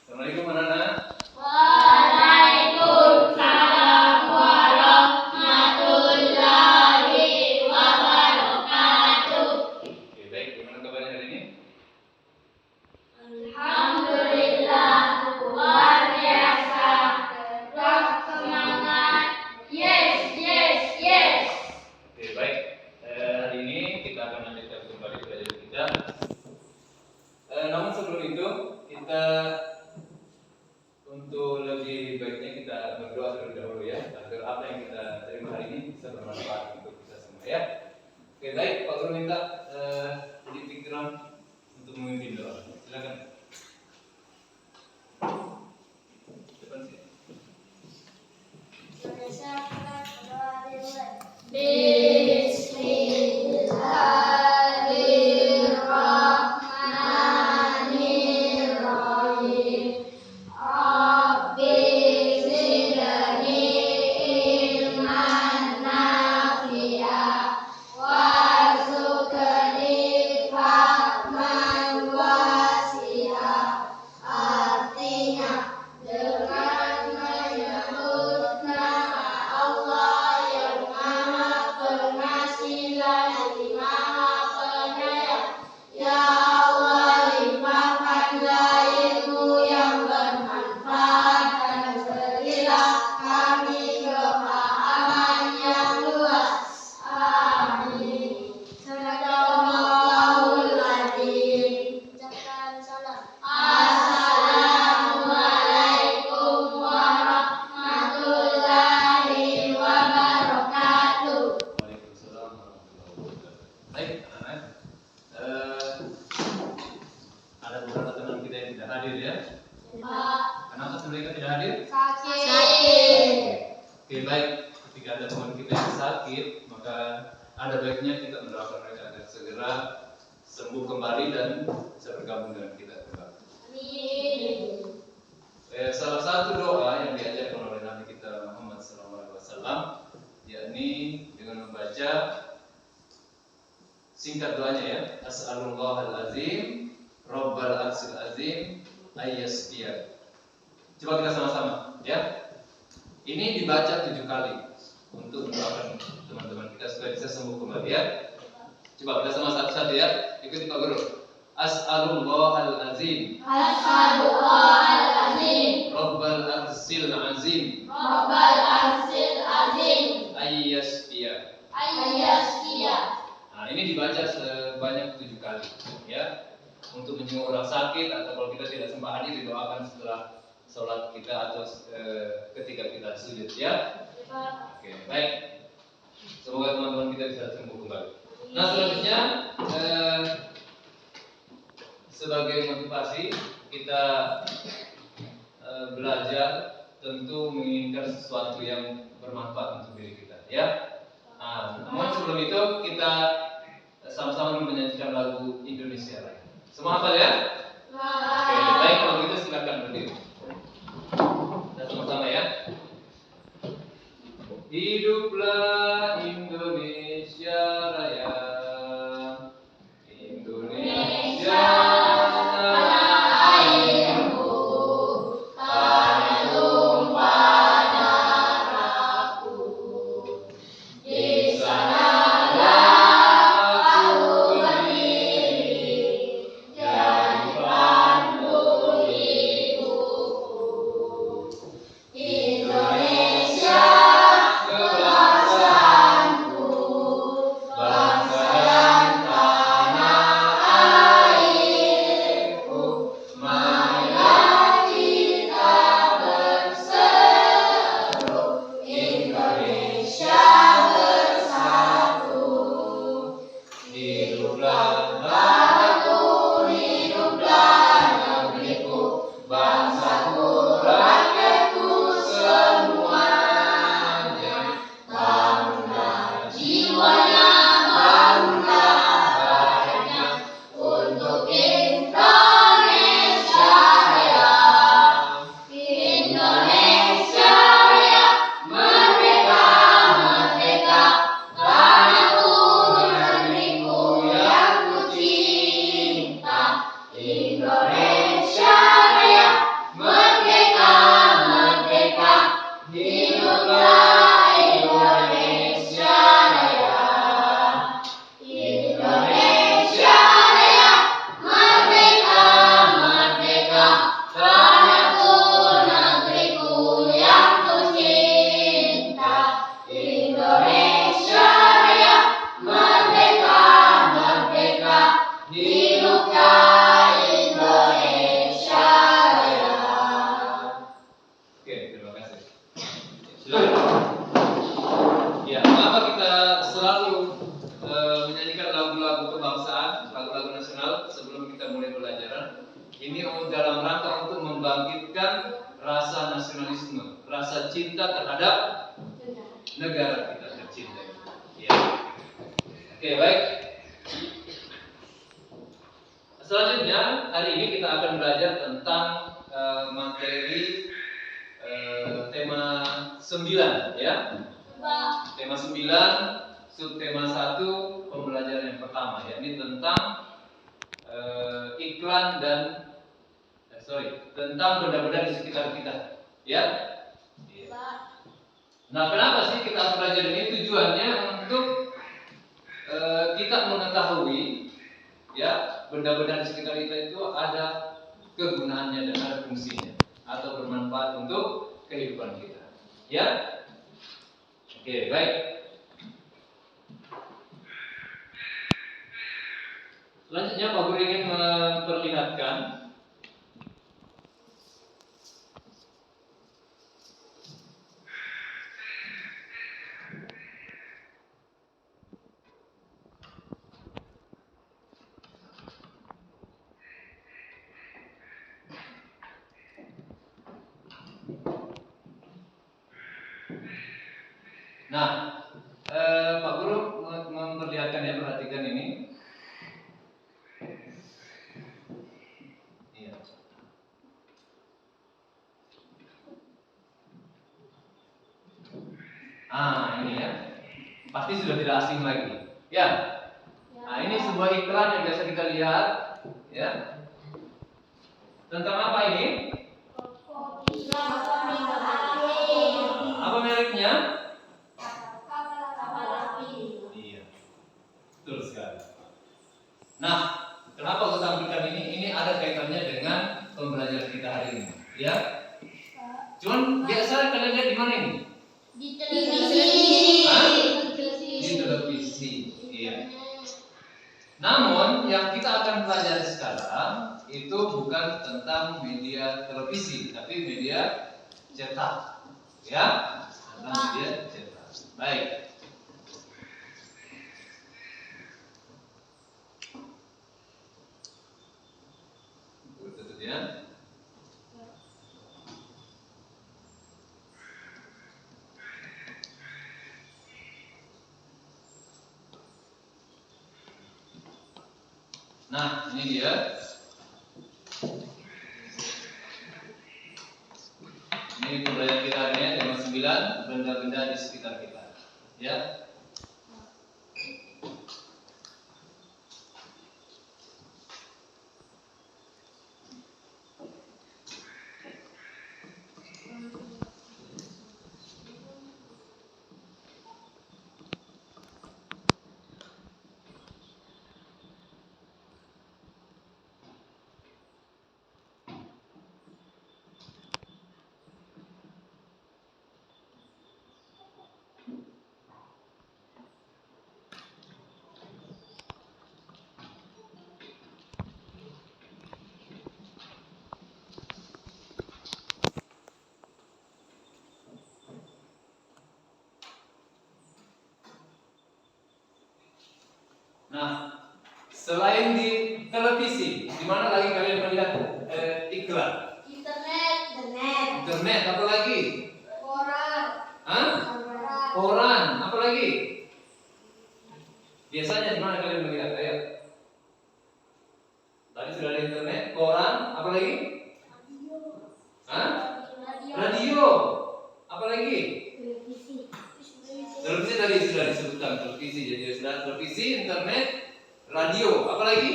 Assalamualaikum anak-anak. Waalaikumsalam warahmatullahi wabarakatuh. Oke, baik. Gimana kabarnya hari ini? Alhamdulillah, luar biasa. Tetap semangat. Yes, yes, yes. Oke, baik. Hari ini kita akan lanjutkan kembali pelajaran kita. Namun sebelum itu, kita untuk lebih baiknya kita berdoa terlebih dahulu ya, agar apa yang kita terima hari ini bisa bermanfaat untuk kita semua ya. Oke, baik. Pak Guru minta jadi pikiran untuk memimpin doa. Silakan. Depan sini. Bismillahirrahmanirrahim. Rabbi zidni ilman nafi'a warzuqni fahman wasi'a. Artinya, dengan menyebut nama Allah yang Maha Pengasih lagi Maha Penyayang. Ya Allah, limpahkanlah ilmu yang bermanfaat dan berilah kami kefahaman yang luas. Amin. Sadaqallahul adzim. Assalamualaikum warahmatullahi wabarakatuh. Waalaikumsalam warahmatullahi wabarakatuh. Baik, anak-anak. Ada beberapa teman kita yang tidak hadir ya. Kenapa mereka tidak hadir? Sakit. Oke, baik. Ketika ada teman kita yang sakit, maka ada baiknya kita mendoakan mereka agar segera sembuh kembali dan bisa bergabung dengan kita kembali. Amin. Salah satu doa yang diajarkan oleh Nabi kita Muhammad SAW, yakni dengan membaca singkat doanya ya, As'alullahal azim, Rabbal arsyil azim, ayyasfiyah. Coba kita sama-sama ya. Ini dibaca 7 kali untuk mendoakan teman-teman kita supaya bisa sembuh kembali ya. Coba kita sama satu-satu ya. Ikuti Pak Guru. As'alullahal azim, As'alullahal azim, Rabbal arsyil azim, Rabbal arsyil azim, ayyasfiyah. ayyasfiyah. Nah, ini dibaca sebanyak 7 kali ya. Untuk menyembuh orang sakit atau kalau kita tidak sempat hadir didoakan setelah sholat kita atau ketika kita sujud ya. Oke, baik. Semoga teman-teman kita bisa sembuh kembali. Nah, selanjutnya sebagai motivasi kita belajar tentu menginginkan sesuatu yang bermanfaat untuk diri kita ya. Nah, namun sebelum itu kita sama-sama menyanyikan lagu Indonesia Raya. Semua hafal ya? Oke, baik kalau gitu silakan berdiri. Kita sama-sama ya. Hiduplah Indonesia Raya. Indonesia Di sana membangkitkan rasa nasionalisme, rasa cinta terhadap negara kita tercinta. Ya. Oke, baik. Selanjutnya hari ini kita akan belajar tentang materi tema 9 ya. Tema 9, subtema 1, pembelajaran yang pertama ya. Ini tentang iklan dan tentang benda-benda di sekitar kita ya. Nah, kenapa sih kita harus belajar ini? Tujuannya untuk kita mengetahui ya, benda-benda di sekitar kita itu ada kegunaannya dan ada fungsinya atau bermanfaat untuk kehidupan kita. Ya. Oke, baik. Selanjutnya Pak Guru ingin memperlihatkan Pak Guru memperlihatkan ya, perhatikan ini. Iya. Ini ya. Pasti sudah tidak asing lagi. Ya. Nah, ini sebuah iklan yang biasa kita lihat, ya. Tentang apa ini? Apa mereknya? Iya, betul sekali. Nah, kenapa aku tampilkan ini? Ini ada kaitannya dengan pembelajaran kita hari ini, ya. Cuman biasa kalian lihat di mana ini? Di televisi. Di televisi, iya. Namun yang kita akan pelajari sekarang itu bukan tentang media televisi, tapi media cetak, ya. Tentang media cetak. Baik. Tutup ya. Nah, ini dia. Ini pembelajaran kita hari ini tema 9, benda-benda di sekitar kita. Ya. Nah, selain di televisi, di mana lagi kalian melihat iklan? Internet, apa lagi? Koran, apa lagi? Biasanya di mana kalian melihat? Ayo. Tadi sudah ada internet, koran, apa lagi? Radio, apa lagi? Televisi tadi sudah disebutkan, televisi, jadi sudah televisi, internet, radio, apa lagi?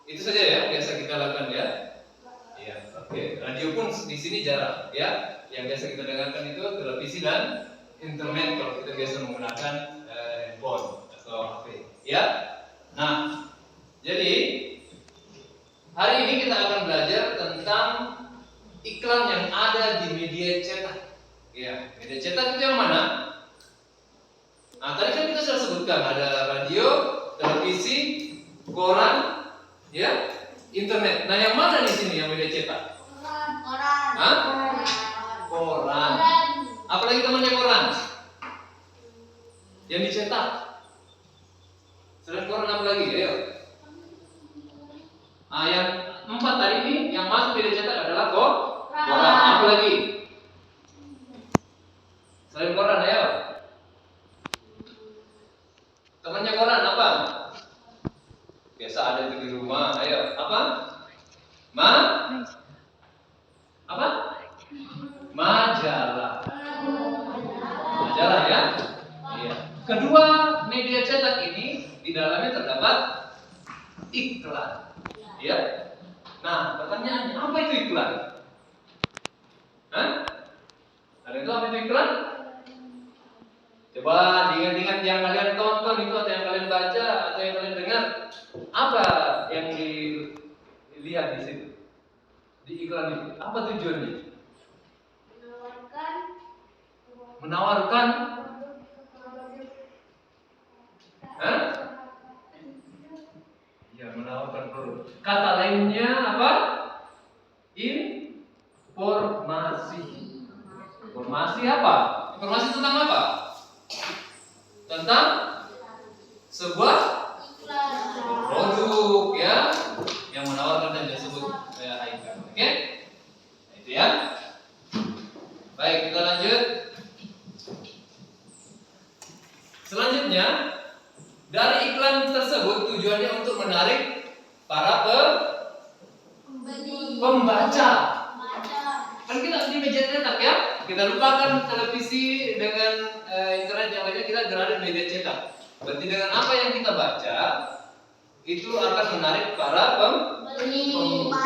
Itu saja ya, biasa kita lakukan ya. Iya, oke. Radio pun di sini jarang ya. Yang biasa kita dengarkan itu televisi dan internet kalau kita biasa menggunakan handphone atau HP. Ya. Nah, jadi hari ini kita akan belajar tentang iklan yang ada di media cetak. Ya, media cetak itu yang mana? Nah, tadi kan kita sudah sebutkan ada radio, televisi, koran, ya, internet. Nah, yang mana di sini yang media cetak? Koran. Apalagi temannya koran? Yang dicetak. Selain koran apa lagi? Ayo. menarik di rumah. Ayo, apa? Apa? Majalah. Majalah ya. Iya. Kedua, media cetak ini di dalamnya terdapat iklan. Ya. Nah, pertanyaannya apa itu iklan? Hah? Ada itu apa itu iklan? Coba diingat-ingat yang kalian tonton itu atau yang kalian baca atau yang kalian dengar. Apa yang dilihat di situ? Di iklan itu. Apa tujuannya? Menawarkan. Hah? Ya, menawarkan produk. Kata lainnya apa? Informasi. Informasi apa? Informasi tentang apa? Tentang sebuah produk ya, yang menawarkan dan disebut iklan. Oke? Itu ya. Baik, kita lanjut. Selanjutnya, dari iklan tersebut tujuannya untuk menarik para pembaca. Kan kita di media cetak ya. Kita lupakan televisi dengan internet yang lainnya, kita berada di media cetak. Berarti dengan apa yang kita baca itu akan menarik para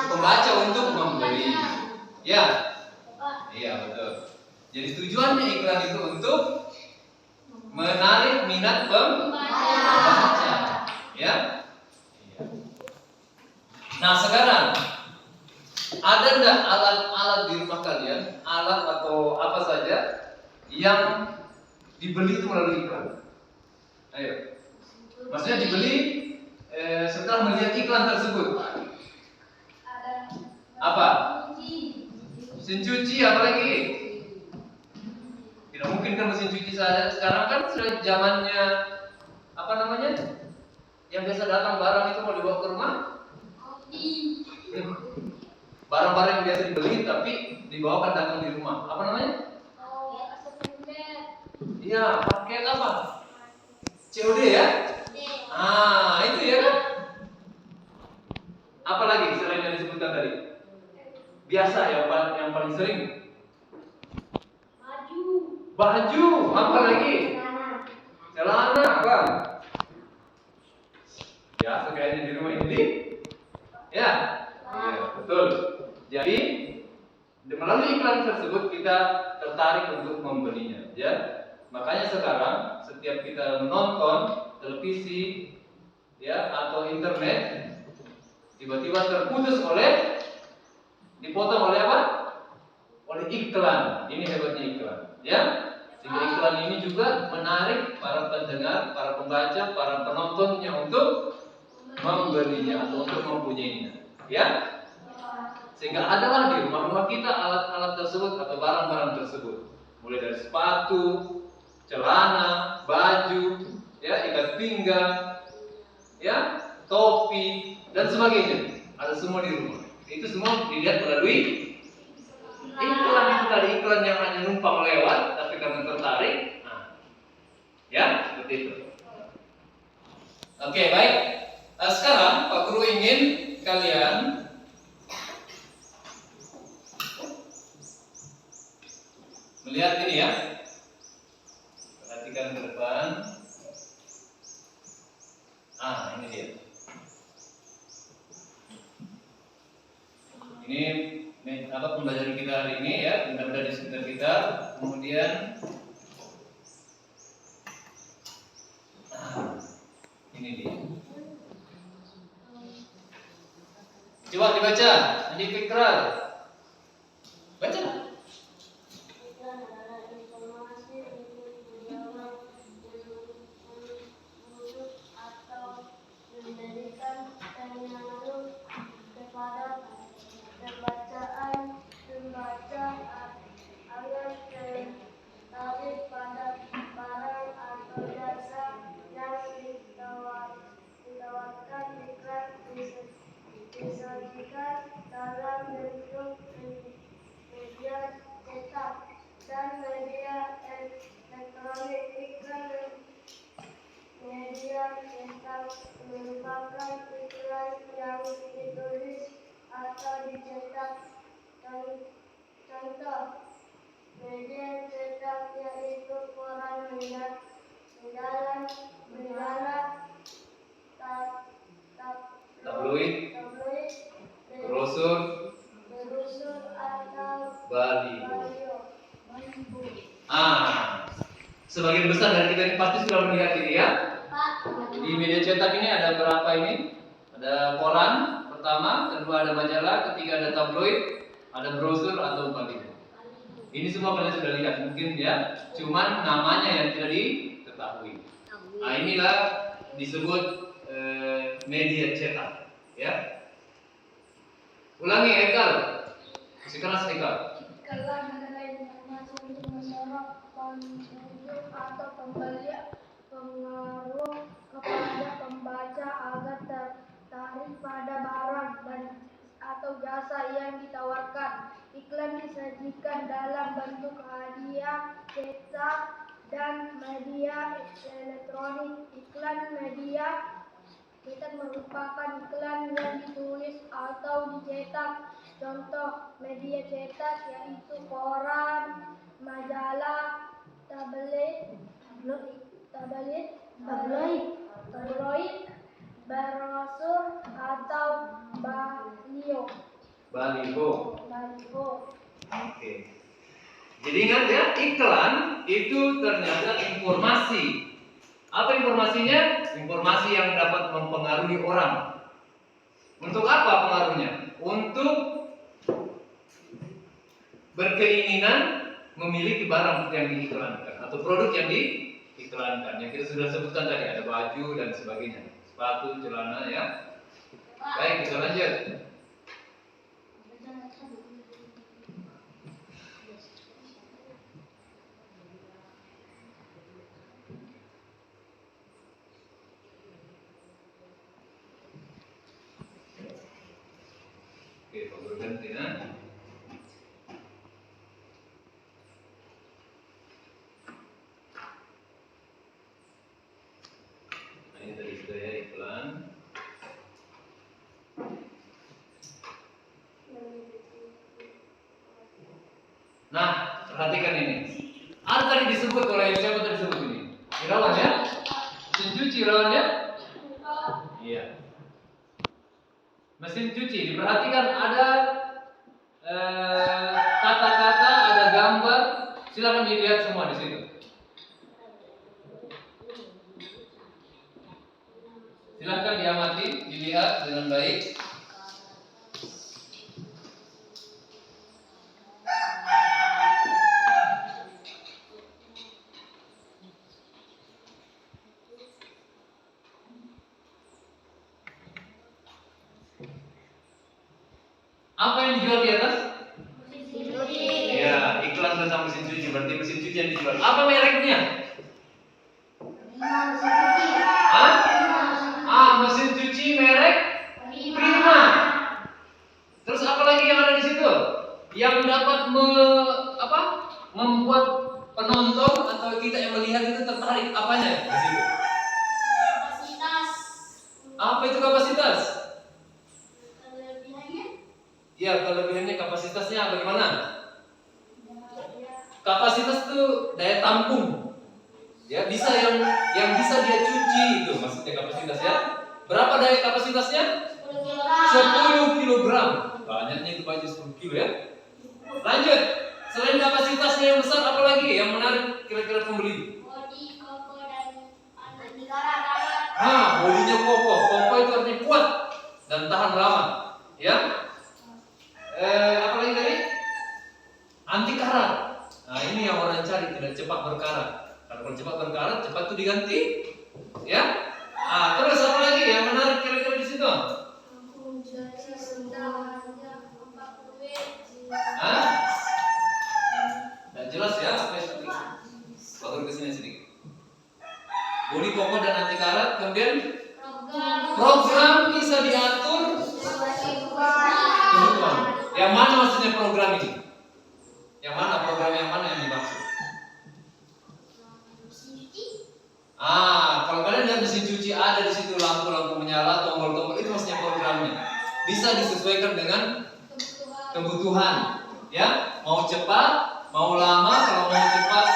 pembaca untuk membeli. Ya. Iya, betul. Jadi tujuannya iklan itu untuk menarik minat pembaca. Ya. Nah, sekarang ada enggak alat-alat di rumah kalian, alat atau apa saja yang dibeli itu melalui iklan? Ayo. Maksudnya dibeli setelah melihat iklan tersebut. Apa? Mesin cuci, apa lagi? Tidak mungkin kan mesin cuci sekarang kan sudah zamannya apa namanya? Yang biasa datang barang itu mau dibawa ke rumah? Barang-barang yang biasa dibeli tapi dibawakan datang di rumah. Apa namanya? Iya, paket apa? COD ya? Ah, itu ya kan? Apa lagi selain yang disebutkan tadi? Biasa ya, yang paling sering. Baju, apa lagi? Celana, apa? Ya, kayaknya di rumah ini. Ya, iya, betul. Jadi melalui iklan tersebut kita tertarik untuk membelinya, ya. Makanya sekarang setiap kita menonton televisi, ya, atau internet, tiba-tiba terputus dipotong oleh apa? Oleh iklan. Ini hebatnya iklan, ya. Sehingga iklan ini juga menarik para pendengar, para pembaca, para penontonnya untuk membelinya atau untuk mempunyainya, ya. Sehingga adalah di rumah-rumah kita alat-alat tersebut atau barang-barang tersebut, mulai dari sepatu, celana, baju, ya, ikat pinggang, ya, topi dan sebagainya. Ada semua di rumah. Itu semua dilihat melalui iklan itu tadi, iklan yang hanya numpang lewat, tapi karena tertarik, nah, ya, seperti itu. Oke, baik. Sekarang Pak Guru ingin kalian melihat ini ya. Perhatikan ke depan. Ini dia. Ini apa pembelajaran kita hari ini ya, benda-benda di sekitar kita. Kemudian ini dia. Coba dibaca, nanti Fikral. Baca. Disajikan dalam bentuk Contoh, media cetak yaitu koran, majalah, tabloid, tabloid, brosur, atau baliho. baliho. Sebagian besar dari kita ini pasti sudah melihat ini ya. Di media cetak ini ada berapa ini? Ada koran pertama, kedua ada majalah, ketiga ada tabloid, ada brosur atau baliho. Ini semua kalian sudah lihat mungkin ya, cuman namanya yang tidak diketahui. Nah, inilah disebut media cetak, ya. Ulangi Ekal, masih keras Ekal. Kelas adalah informasi untuk mendorong pengunjung atau pembeli pengaruh kepada pembaca agar tertarik pada barang dan atau jasa yang ditawarkan. Iklan disajikan dalam bentuk hadiah, cetak, dan media elektronik. Iklan media cetak merupakan iklan yang ditulis atau dicetak. Contoh media cetak yaitu koran, majalah, tabloid, brosur atau baliho. Oke. Jadi ingat ya, iklan itu ternyata informasi. Apa informasinya? Informasi yang dapat mempengaruhi orang. Untuk apa pengaruhnya? Untuk berkeinginan memiliki barang yang diiklankan atau produk yang diiklankan. Yang kita sudah sebutkan tadi, ada baju dan sebagainya, sepatu, celana ya. Baik, kita lanjut. Oke, Pak berganti ya. Ini tadi sudah ya iklan. Nah, perhatikan ini. Ada tadi disebut oleh siapa tadi disebut ini? Irawan ya? Mesin cuci Irawan ya? Iya. Mesin cuci, diperhatikan ada kata-kata, ada gambar. Silakan dilihat semua di situ. Silakan diamati, dilihat dengan baik. Apa yang dijual di atas? Mesin cuci. Ya, iklan tentang mesin cuci, berarti mesin cuci yang dijual. Apa mereknya? Mesin cuci merek Prima. Terus apa lagi yang ada di situ? Yang dapat membuat penonton atau kita yang melihat itu tertarik, apanya di situ? Kapasitas. Apa itu kapasitas? Kelebihannya? Ya, kelebihannya kapasitasnya bagaimana? Kapasitas itu daya tampung. Ya, bisa yang bisa dia cuci itu maksudnya kapasitas ya. Berapa daya kapasitasnya? 10 kilogram. Banyaknya itu baju 10 kilo ya. Lanjut. Selain kapasitasnya yang besar, apa lagi yang menarik kira-kira pembeli? Bodi, kokoh, dan anti karat. Bodinya kokoh. Kokoh itu artinya kuat dan tahan lama. Ya. Apa lagi tadi? Anti karat. Nah, ini yang orang cari, tidak cepat berkarat. Kalau cepat berkarat, cepat itu diganti. Ya. Terus apa lagi yang menarik kira-kira di situ? Tidak jelas ya apa itu? Baru kesini sedikit. Bodi kokoh dan anti karat, kemudian program bisa diatur. Yang mana maksudnya program ini? Yang mana program yang mana yang dimaksud? Kalau kalian lihat mesin cuci ada di situ lampu-lampu menyala, tombol-tombol, itu maksudnya programnya. Bisa disesuaikan dengan kebutuhan. Ya, mau cepat, mau lama. Kalau mau cepat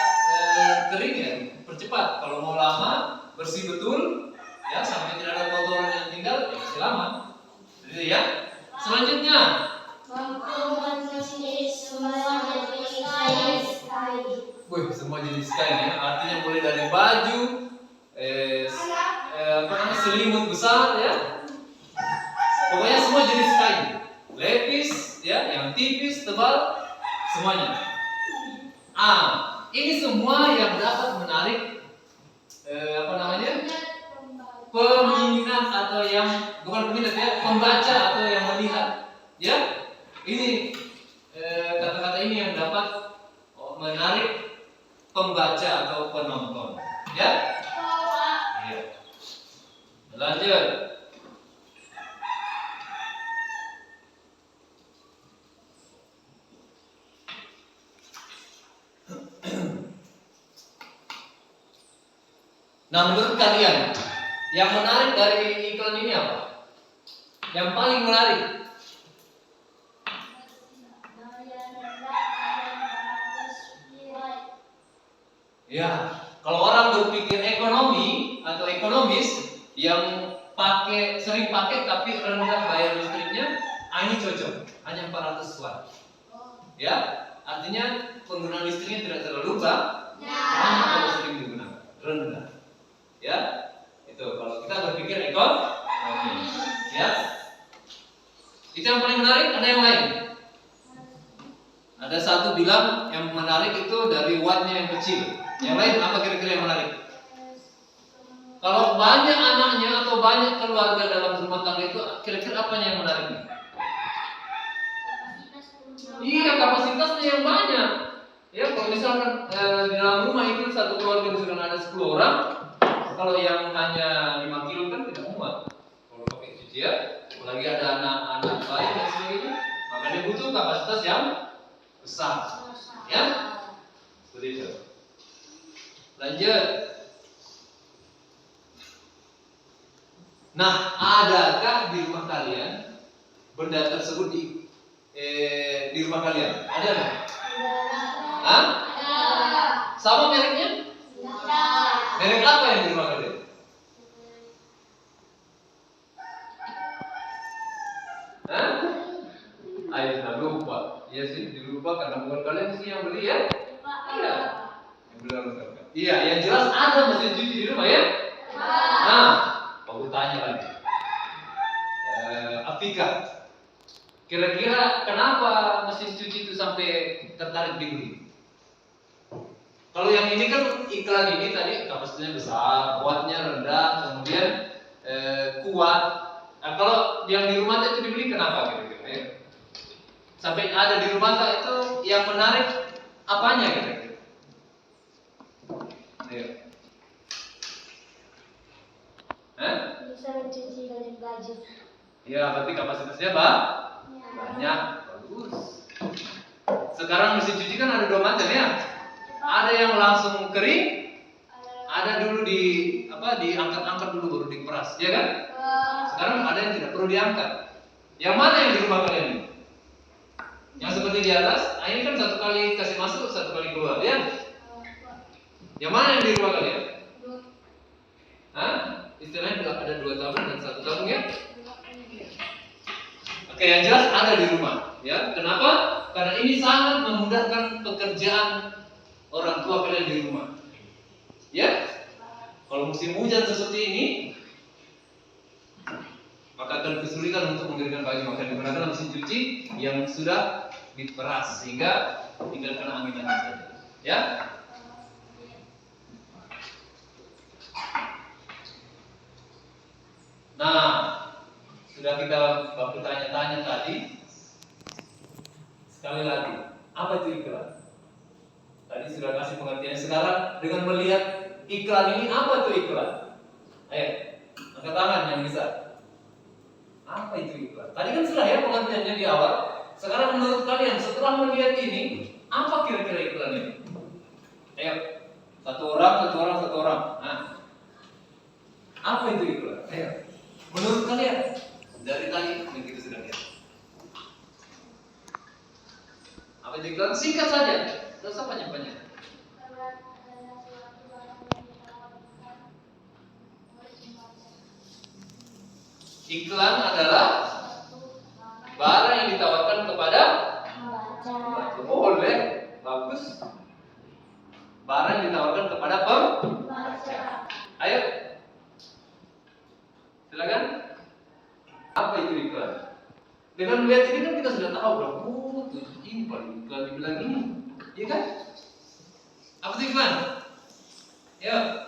kering ya percepat. Kalau mau lama bersih betul, ya sampai tidak ada kotoran yang tinggal, ya masih lama. Jadi ya. Selanjutnya, wih, semua jenis kain ya. Artinya mulai dari baju, selimut besar ya. Pokoknya semua jenis kain. Lepis ya, yang tipis, tebal, semuanya. Ini semua yang dapat menarik peminat atau yang bukan peminat ya, pembaca atau yang melihat. Ya, ini kata-kata ini yang dapat menarik pembaca atau penonton. Ya. Iya. Lanjut. Nah, menurut kalian yang menarik dari iklan ini apa? Yang paling menarik? Ya, kalau orang berpikir ekonomi atau ekonomis yang sering pakai tapi rendah bayar listriknya, ini cocok, hanya 400 watt. Ya, artinya penggunaan listriknya tidak terlalu banyak kalau sering digunakan, rendah. Ya, itu kalau kita berpikir ekonomi. Ya, itu yang paling menarik. Ada yang lain? Ada satu bilang yang menarik itu dari wattnya yang kecil. Yang lain apa kira-kira yang menarik? Kalau banyak anaknya atau banyak keluarga dalam rumah tangga itu, kira-kira apanya yang menarik? Iya, kapasitasnya yang banyak. Ya, kalau misalkan di dalam rumah itu satu keluarga misalkan ada 10 orang, kalau yang hanya 5 kilo kan tidak muat. Kalau pakai cuci ya, apalagi ada anak-anak bayi dan sebagainya, maka dia butuh kapasitas yang besar. Ya, seperti itu. Lanjut. Nah, adakah di rumah kalian benda tersebut di rumah kalian? Ada nggak? Hah? Sama mereknya? Merek apa yang di rumah kalian? Hah? Ayo, sudah lupa. Iya sih, dilupa karena bukan kalian sih yang beli ya? Iya. Yang beli harus kalian. Iya, yang jelas ada mesin cuci di rumah ya? Nah, aku tanya lagi. Afika, kira-kira kenapa mesin cuci itu sampai tertarik dibeli? Kalau yang ini kan iklan ini tadi kapasitasnya besar, wattnya rendah, kemudian kuat. Nah, kalau yang di rumah itu dibeli kenapa kira-kira? Ya? Sampai ada di rumah itu yang menarik apanya kira-kira? Ayo. Bisa mencuci baju. Ya, berarti kapasitasnya banyak, bagus. Sekarang mesin cuci kan ada 2 macam ya. Ada yang langsung kering, ada dulu diangkat-angkat dulu baru diperas, ya kan? Sekarang ada yang tidak perlu diangkat. Yang mana yang di rumah kalian ini? Yang seperti di atas, ini kan 1 kali kasih masuk, 1 kali keluar, ya? Yang mana yang di rumah kalian? Istilahnya ada 2 tabung dan 1 tabung ya? Oke, yang jelas ada di rumah, ya. Kenapa? Karena ini sangat memudahkan pekerjaan orang tua kalian di rumah. Ya? Kalau musim hujan seperti ini, maka akan kesulitan untuk mengeringkan baju, maka digunakan mesin cuci yang sudah diperas sehingga tinggal kena angin saja. Ya? Nah, sudah kita baku tanya-tanya tadi. Sekali lagi, apa itu iklan? Tadi sudah kasih pengertian. Sekarang dengan melihat iklan ini, apa itu iklan? Ayo, angkat tangan yang bisa. Apa itu iklan? Tadi kan sudah ya pengertiannya di awal. Sekarang menurut kalian setelah melihat ini, apa kira-kira iklan ini? Ayo, satu orang. Nah, apa itu iklan? Ayo, menurut kalian dari tadi yang kita sudah lihat. Apa Apa itu iklan? Singkat saja, tidak usah panjang-panjang. Iklan adalah barang yang ditawarkan kepada pembaca. Boleh, bagus. Barang yang ditawarkan kepada pembaca. Ayo, silakan. Apa itu iklan? Dengan melihat ini kan kita sudah tahu bahwa ini paling iklan dibilang ini, iya kan? Apa itu iklan? Ya,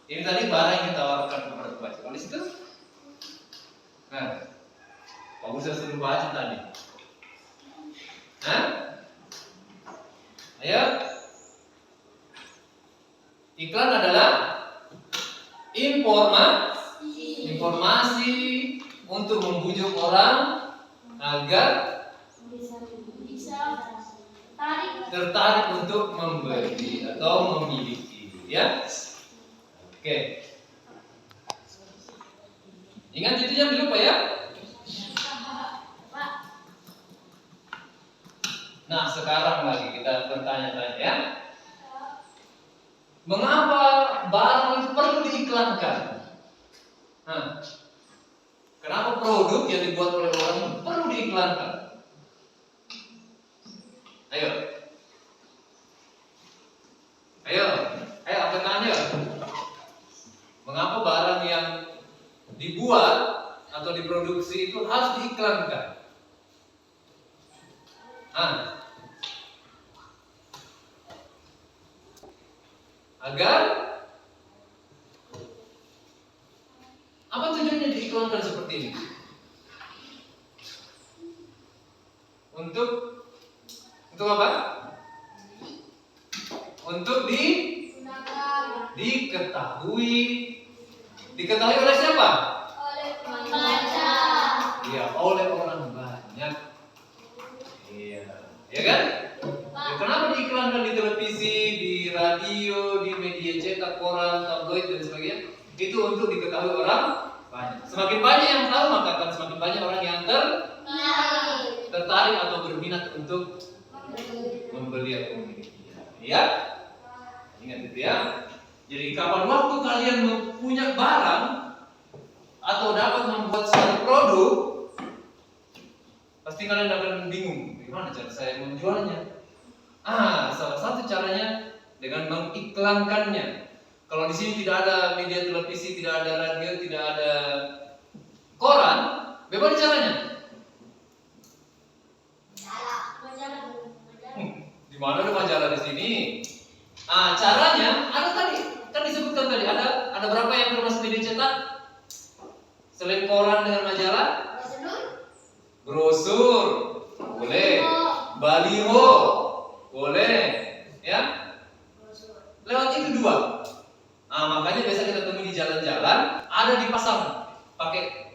ini tadi barang yang ditawarkan kepada pembaca. Kalau di situ, nah, bagus saya suruh baca tadi. Hah? Ayo. Iklan adalah informasi untuk membujuk orang agar tertarik untuk membeli atau memiliki, ya. Oke. Ingat itu jangan lupa ya. Nah, sekarang lagi kita bertanya-tanya ya. Mengapa barang itu perlu diiklankan? Nah, kenapa produk yang dibuat oleh orang perlu diiklankan? Ayo, apa tanya? Mengapa barang yang dibuat atau diproduksi itu harus diiklankan? Agar apa tujuannya diiklankan seperti ini? Untuk apa? Untuk diketahui oleh siapa? Oleh pembaca. Iya, oleh orang banyak. Iya, ya kan? Ya, kenapa diiklankan di televisi, di radio, di media cetak, koran, tabloid dan sebagainya? Itu untuk diketahui orang banyak. Semakin banyak yang tahu, maka akan semakin banyak orang yang tertarik atau berminat untuk membeli atau memiliki. Ya, ingat itu ya. Jadi kapan waktu kalian punya barang atau dapat membuat suatu produk, pasti kalian akan bingung, gimana cara saya menjualnya? Salah satu caranya dengan mengiklankannya. Kalau di sini tidak ada media televisi, tidak ada radio, tidak ada koran, bagaimana caranya? Di mana ada majalah di sini? Caranya ada tadi, kan disebutkan tadi ada berapa yang termasuk media cetak? Selain koran dengan majalah? Brosur, boleh. Baliho, boleh. Ya. Lewat itu dua. Makanya biasa kita temui di jalan-jalan, ada dipasang pakai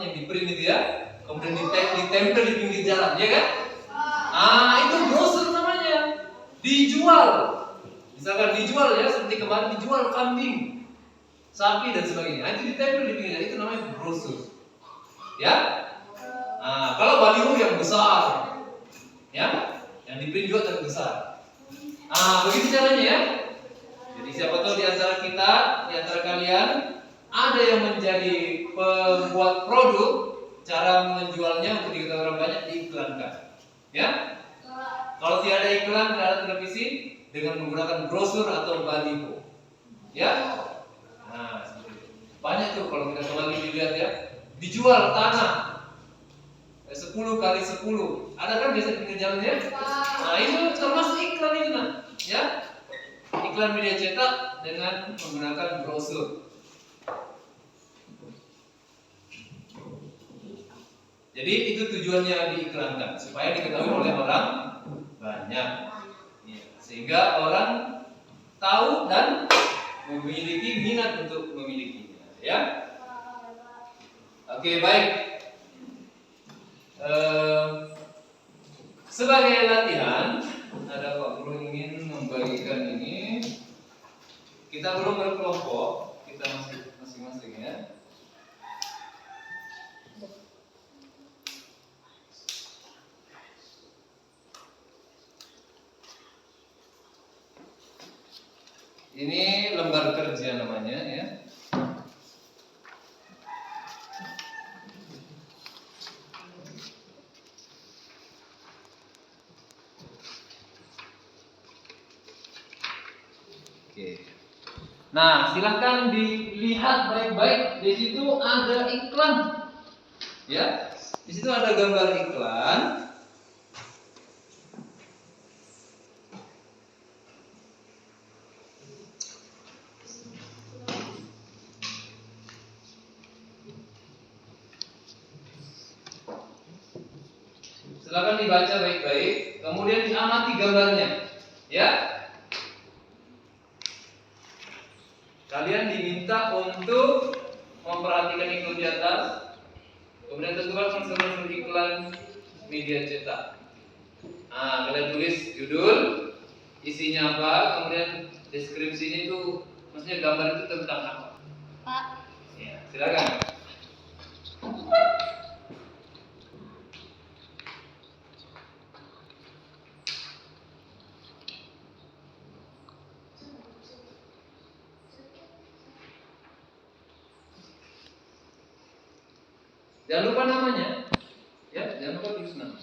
di print itu ya, kemudian ditempel di pinggir jalan, ya kan? Itu brosur namanya. Dijual. Misalkan dijual ya, seperti kemarin dijual kambing, sapi dan sebagainya. Itu ditempel di pinggir jalan, itu namanya brosur. Ya. Kalau baliho yang besar, ya, yang di print juga terbesar. Begitu caranya ya. Jadi siapa tahu di antara kita, di antara kalian ada yang menjadi pembuat produk, cara menjualnya untuk diketahui orang banyak diiklankan. Ya? Kalau tiada iklan, tidak ada televisi, dengan menggunakan brosur atau baliho. Ya? Seperti itu. Banyak tuh kalau kita lagi dilihat ya, dijual tanah 10 kali 10. Ada kan biasa di pinggir jalan ya? Itu termasuk iklan itu ya? Iklan media cetak dengan menggunakan brosur. Jadi itu tujuannya diiklankan supaya diketahui oleh orang banyak, sehingga orang tahu dan memiliki minat untuk memilikinya. Ya, oke, baik. Sebagai latihan, ada Pak Guru ingin membagikan ini. Kita belum berkelompok, kita masing-masing ya. Ini lembar kerja namanya ya. Oke. Nah, silahkan dilihat baik-baik. Di situ ada iklan. Ya, di situ ada gambar iklan. Silakan dibaca baik-baik, kemudian diamati gambarnya. Ya. Kalian diminta untuk memperhatikan iklan di atas, kemudian tentukan unsur-unsur iklan media cetak. Nah, kalian tulis judul, isinya apa, kemudian deskripsinya itu, maksudnya gambar itu tentang apa? Pak. Ya, silakan. Jangan lupa namanya, ya, jangan lupa tulis nama.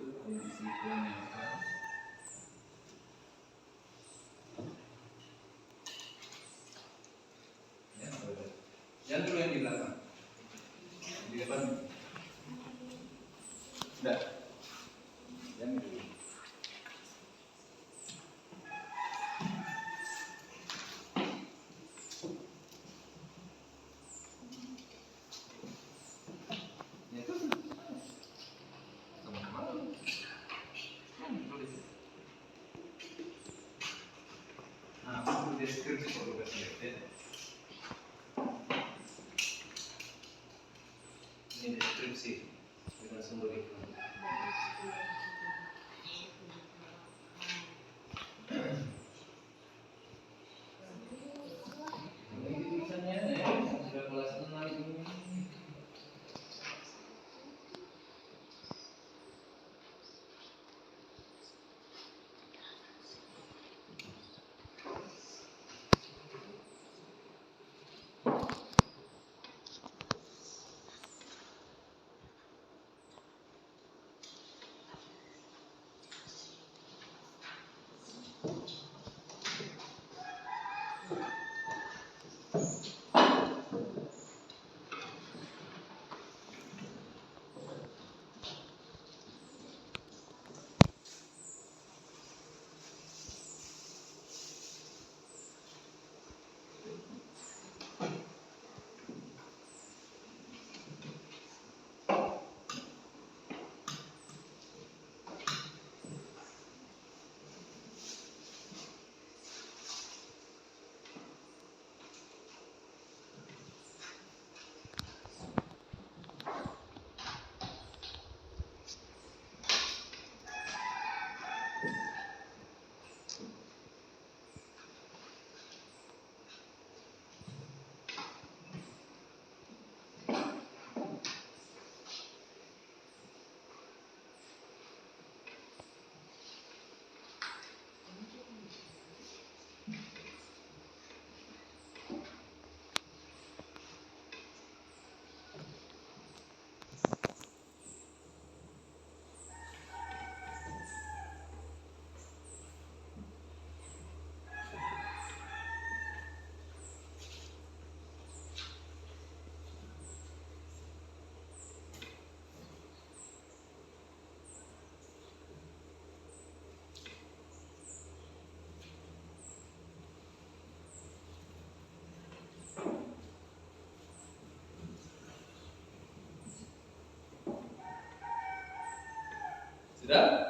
itu kondisi apa? Ya, jangan dulu yang di belakang, di depan. Sudah. Jangan dulu. Deskripsi fotografi ini deskripsi dengan sumber iklan. Ini tulisannya sudah kelas 6 ini. Sudah?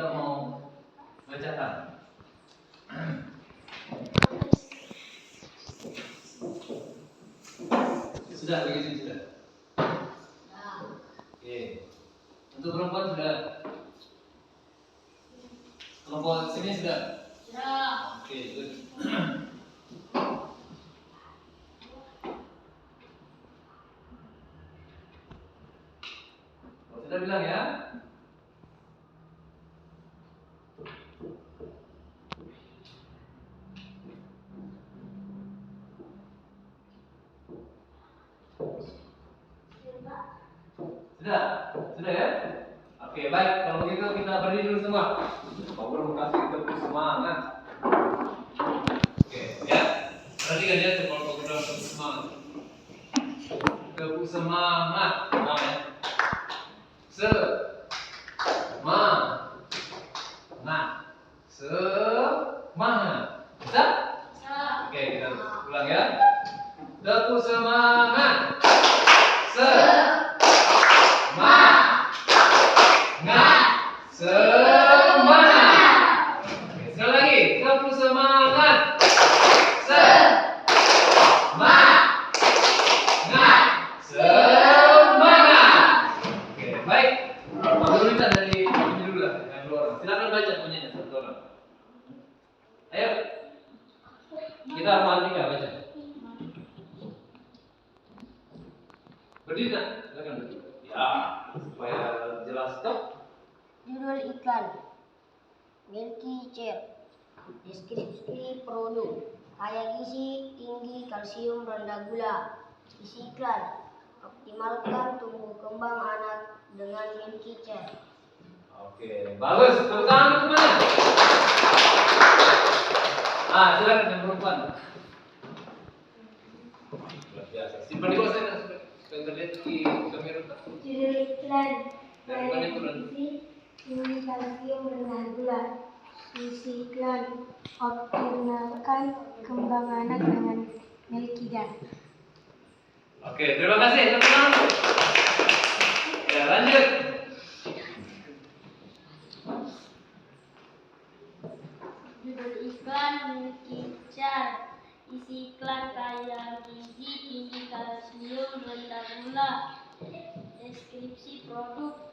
kita mau bacakan. Sudah begitu sudah. Oke. Untuk perempuan sudah. Kelompok sini sudah. Oke, good. Sudah bilang ya. Sudah ya? Oke, baik. Kalau begitu kita berdiri dulu semua. Pak Guru mau kasih tepuk semangat. Oke, ya. Perhatikan ya, kalau Pak Guru tepuk semangat. Tepuk semangat. Nah, ya. Semangat. Bisa? Oke, kita ulang ya. Tepuk semangat. Semangat. Oke, sekali lagi. Tepuk semangat. Semangat. Oke, baik. Dulu kita dari ini dulu lah, yang dua orang. Silakan baca punyanya satu orang. Ayo. Kita Mahardika baca. Berdiri nak? Silakan berdiri. Ya, supaya jelas toh. Judul iklan Milky Chair. Deskripsi produk kaya gizi, tinggi kalsium, rendah gula. Isi iklan: optimalkan tumbuh kembang anak dengan Milky Chair. Oke, bagus. Tepuk tangan kemana? Silakan yang perempuan. Luar biasa. Simpan di bawah sana supaya terlihat di kamera. Judul iklan Dari mana turun? tinggi kalsium, rendah gula. Isi iklan: optimalkan kembang anak dengan Milky Chair. Oke, terima kasih. Tepuk tangan. Ya, lanjut. Judul iklan Milky Chair. Isi iklan kaya gizi, tinggi kalsium, rendah gula. Deskripsi produk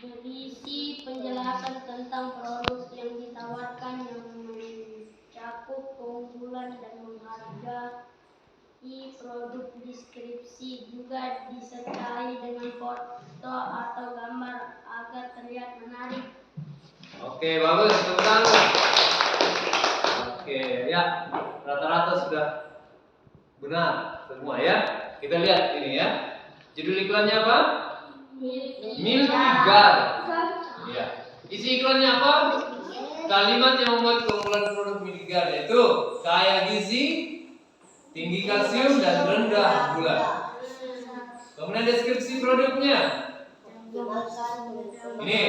berisi penjelasan tentang produk yang ditawarkan yang mencakup keunggulan dan menghargai produk. Deskripsi juga disertai dengan foto atau gambar agar terlihat menarik. Oke, bagus. Tepuk tangan. Oke, ya. Rata-rata sudah benar semua ya. Kita lihat ini ya. Judul iklannya apa? Milky Chair. Ya. Isi iklannya apa? Kalimat yang membuat keunggulan produk Milky Chair yaitu kaya gizi, tinggi kalsium dan rendah gula. Kemudian deskripsi produknya. Ini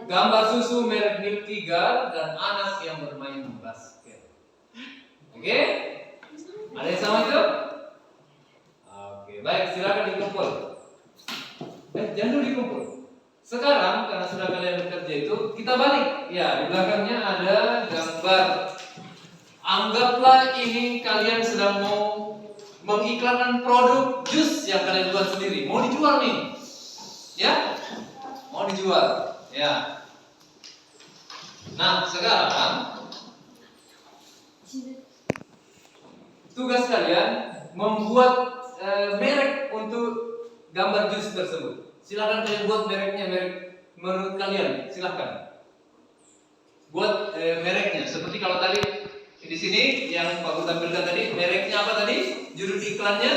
gambar susu merek Milky Chair dan anak yang bermain basket. Oke? Ada yang sama itu? Oke, baik, silakan dikumpul. Jangan dulu dikumpul. Sekarang karena sudah kalian bekerja itu, kita balik. Ya, di belakangnya ada gambar. Anggaplah ini kalian sedang mau mengiklankan produk jus yang kalian buat sendiri. Mau dijual nih. Ya? Mau dijual. Ya. Nah, sekarang tugas kalian membuat merek untuk gambar jus tersebut. Silakan kalian buat mereknya, merek menurut kalian. Silakan buat mereknya. Seperti kalau tadi di sini yang Pak Guru tampilkan tadi, mereknya apa tadi? Judul iklannya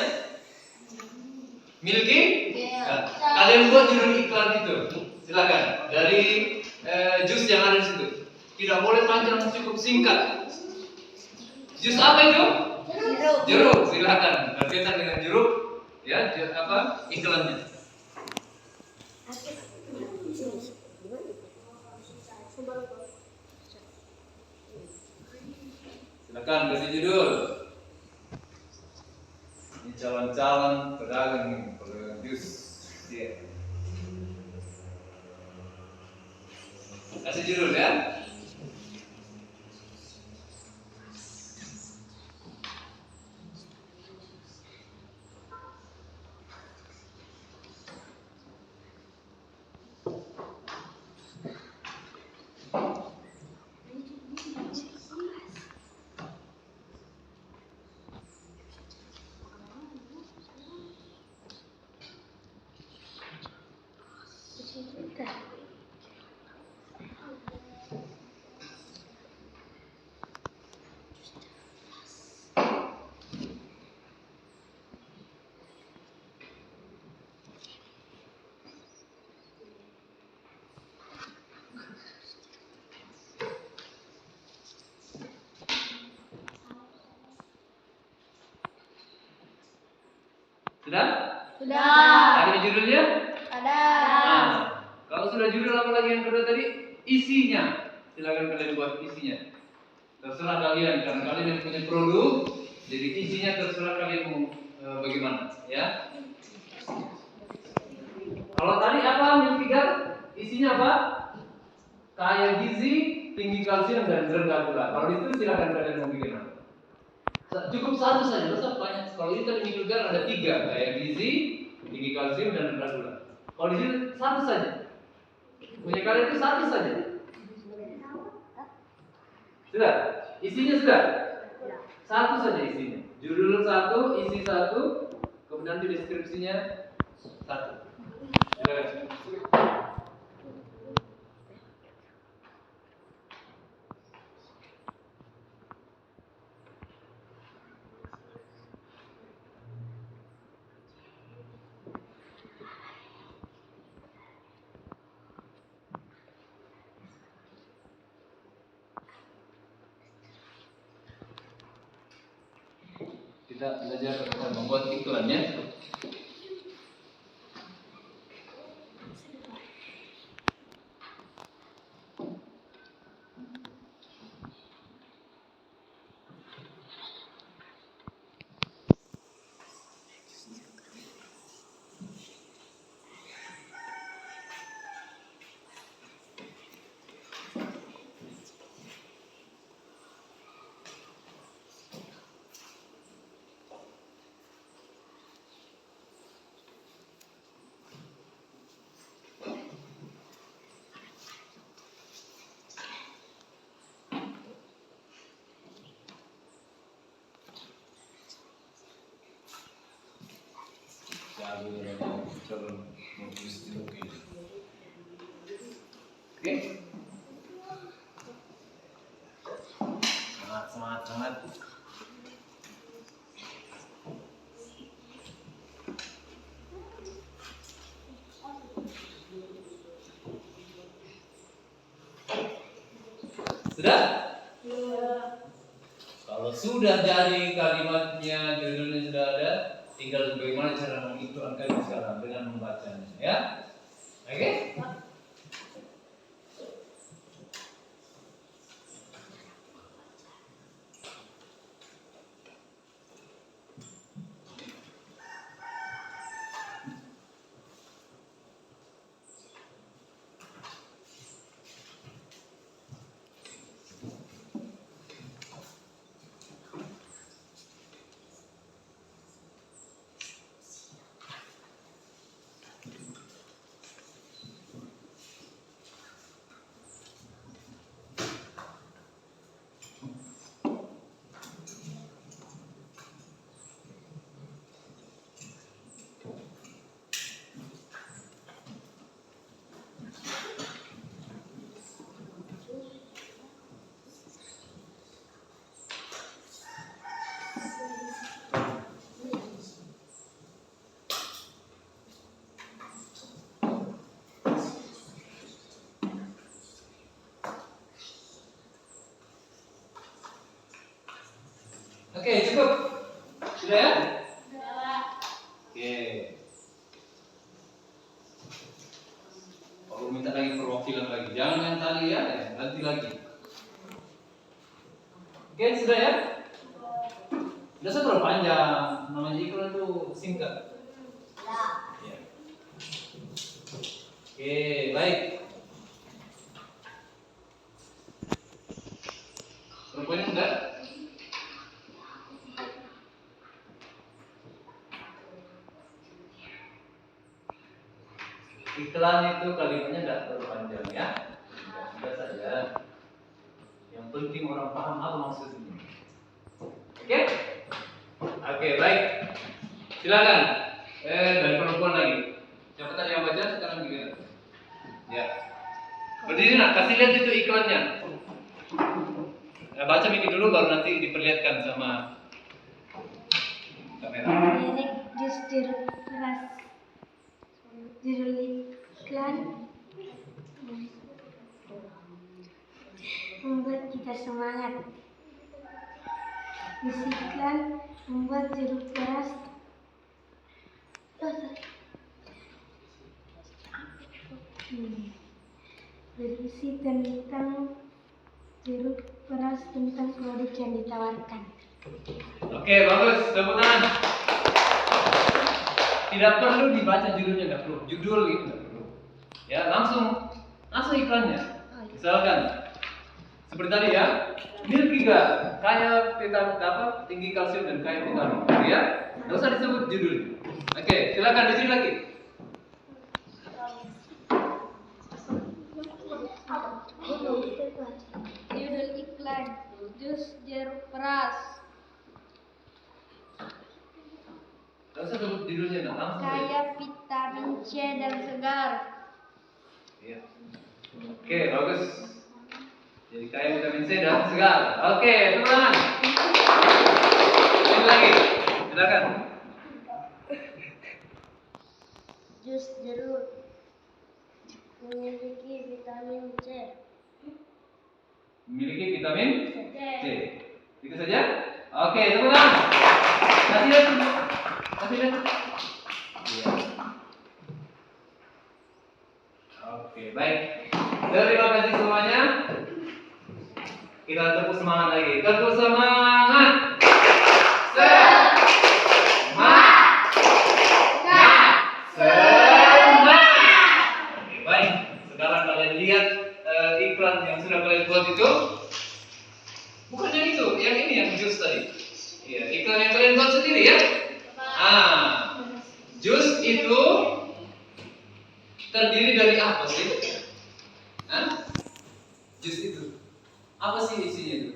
Milky. Nah, kalian buat judul iklan itu. Silakan dari jus yang ada di situ. Tidak boleh panjang, cukup singkat. Jus apa itu? Jeruk. Silakan berkaitan dengan jeruk. Ya, apa iklannya? Silakan kasih judul. Ini calon-calon pedagang jus. Yeah. Kasih judul ya. Sudah? Sudah. Ada judulnya? Ada. Nah, kalau sudah judul apa lagi yang kedua tadi? Isinya. Silakan kalian buat isinya. Terserah kalian, karena kalian yang punya produk, jadi isinya terserah kalian mau bagaimana, ya. Kalau tadi apa Milfigar? Isinya apa? Kaya gizi, tinggi kalsium dan rendah gula. Kalau itu silakan kalian mau bikin apa? Cukup satu saja, masa banyak. Kalau ini tadi Milfigar ada 3, kaya gizi, tinggi kalsium dan rendah gula. Kalau di sini satu saja. Punya kalian itu satu saja. Sudah? Isinya sudah? Satu saja isinya. Judul satu, isi satu, kemudian di deskripsinya satu. Silakan. Kita belajar membuat iklannya. Oke. Semangat. Sudah? Kalau sudah jadi kalimatnya, judulnya sudah ada, tinggal bagaimana cara mengiklankan sekarang dengan membacanya, ya? Oke? Oke, cukup. Sudah ya? Sudah. Oke. Kalau minta lagi perwakilan lagi, jangan yang tadi ya, nanti lagi. Oke, sudah ya? Sudah terlalu panjang, namanya iklan itu singkat. Ya. Oke, baik. Perempuannya sudah? Iklan itu kalimatnya tidak terlalu panjang ya. Sudah saja. Yang penting orang paham apa maksudnya. Oke? Oke, baik. Silakan. Dari perempuan lagi. Siapa tadi yang baca? Sekarang giliran. Ya. Berdiri nak, kasih lihat itu iklannya. Baca mikir dulu baru nanti diperlihatkan sama kamera. Merek jus jeruk keras. Judul iklan membuat kita semangat. Jus iklan membuat jeruk keras. Berisi tentang jeruk keras tentang produk yang ditawarkan. Oke, bagus. Tepuk tangan. Tidak perlu dibaca judulnya, nggak perlu. Judul itu nggak perlu. Ya, langsung iklannya. Misalkan seperti tadi ya, milk giga, kaya tinggi kalsium dan kaya vitamin. Ya, nggak usah disebut judul. Oke, silakan di sini lagi. Judul iklan jus jeruk keras. Nggak usah sebut judulnya, nah, langsung. Kaya vitamin C dan segar. Iya. Oke, bagus. Jadi kaya vitamin C dan segar. Oke, tepuk tangan. Ini lagi, silakan. Jus jeruk memiliki vitamin C. Memiliki vitamin C. C. Itu saja. Oke, tepuk tangan. Kasih lihat. Kasih lihat. Iya. Oke, baik. Terima kasih semuanya. Kita tepuk semangat lagi. Tepuk semangat. Oke, baik. Sekarang kalian lihat iklan yang sudah kalian buat itu. Bukannya itu, yang ini yang jus tadi. Iya, iklan yang kalian buat sendiri ya. Jus itu terdiri dari apa sih? Jus itu apa sih isinya itu?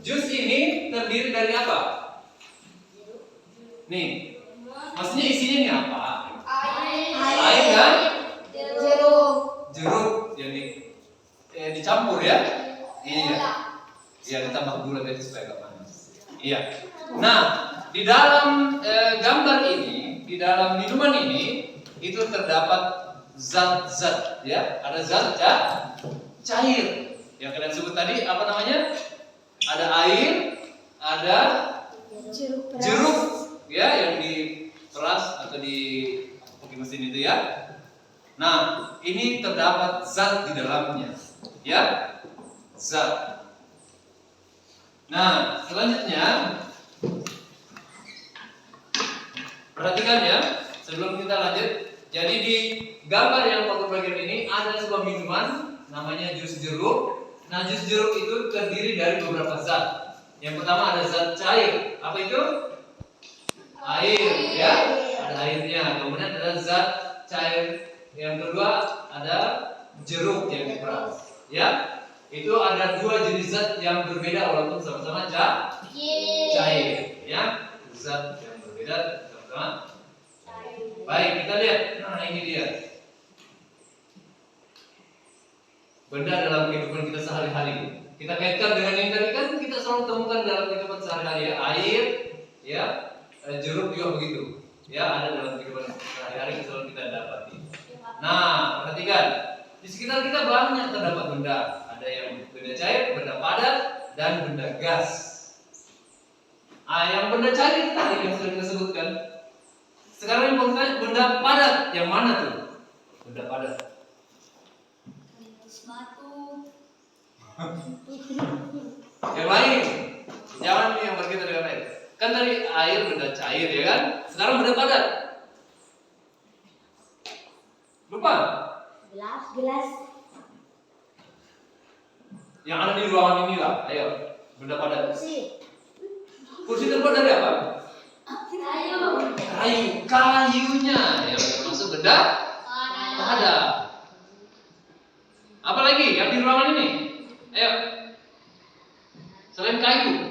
Jus ini terdiri dari apa? Nih, maksudnya isinya ini apa? Air dan jeruk yang dicampur ya? Iya. Iya, ditambah gula berarti supaya agak panas. Iya. Nah, di dalam gambar ini, di dalam minuman ini itu terdapat zat-zat ya. Ada zat cair. Yang kalian sebut tadi apa namanya? Ada air, ada jeruk ya yang diperas atau di mesin itu ya. Nah, ini terdapat zat di dalamnya, ya, zat. Nah, selanjutnya perhatikan ya, sebelum kita lanjut. Jadi di gambar yang foto bagian ini ada sebuah minuman namanya jus jeruk. Nah, jus jeruk itu terdiri dari beberapa zat. Yang pertama ada zat cair. Apa itu? Air, ya. Ada airnya. Kemudian ada zat cair. Yang kedua ada jeruk yang diperas, ya. Itu ada dua jenis zat yang berbeda walaupun sama-sama cair, ya. Zat yang berbeda sama-sama cair. Baik, kita lihat. Nah, ini dia. Benda dalam kehidupan kita sehari-hari. Kita kaitkan dengan yang tadi kan kita selalu temukan dalam kehidupan sehari-hari ya. Air, ya, jeruk juga begitu. Ya, ada dalam kehidupan sehari-hari selalu kita dapati. Nah, perhatikan. Di sekitar kita banyak terdapat benda. Ada yang benda cair, benda padat, dan benda gas. Yang benda cair itu tadi yang sudah kita sebutkan. Sekarang yang benda padat, yang mana tuh? Benda padat. Yang lain, jangan yang berkaitan dengan lain. Kan tadi air benda cair ya kan? Sekarang benda padat. Lupa? Gelas. Yang ada di ruangan inilah. Ayo, benda padat. Kursi terbuat dari apa? Kayu. Kayunya yang termasuk benda padat. Apa lagi yang di ruangan ini? Ayo. Selain kayu.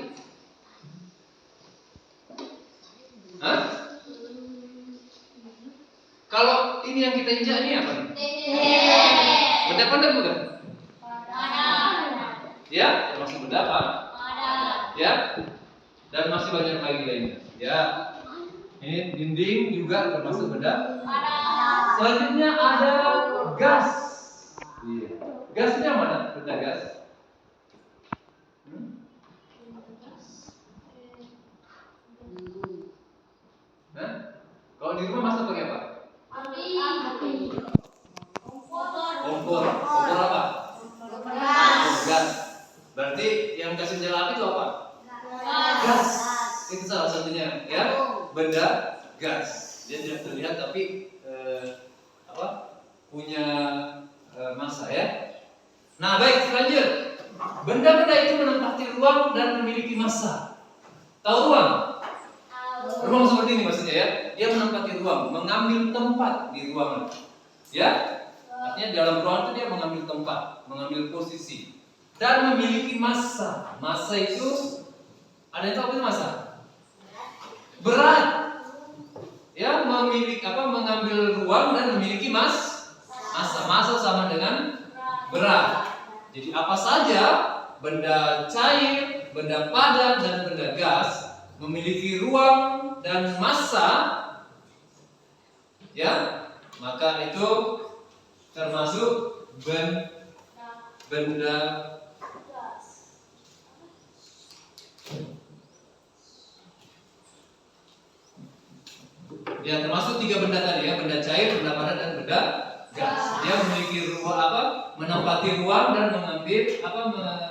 Hah? Kalau ini yang kita injak ini apa nih? Benda padat bukan? Ya, termasuk benda apa? Ya. Dan masih banyak lagi lainnya. Ya. Ini dinding juga termasuk benda. Selanjutnya ada gas. Iya. Gasnya mana? Benda gas. Nah, kalau di rumah masak pakai apa? Kompor. Kompor apa? Gas. Berarti yang kasih nyala api itu apa? Gas. Itu salah satunya, ya. Benda gas. Dia tidak terlihat tapi punya massa ya. Nah, baik, lanjut. Benda-benda itu menempati ruang dan memiliki massa. Tahu ruang? Ruang seperti ini maksudnya ya. Dia menempati ruang, mengambil tempat di ruangan. Ya? Artinya dalam ruangan itu dia mengambil tempat, mengambil posisi dan memiliki massa. Massa itu ada yang tahu apa itu massa? Berat. Ya, memiliki mengambil ruang dan memiliki massa. Massa sama dengan berat. Jadi apa saja benda cair, benda padat dan benda gas memiliki ruang dan massa, ya, maka itu termasuk benda ya, termasuk tiga benda tadi ya, benda cair, benda padat dan benda gas. Dia memiliki ruang menempati ruang dan mengambil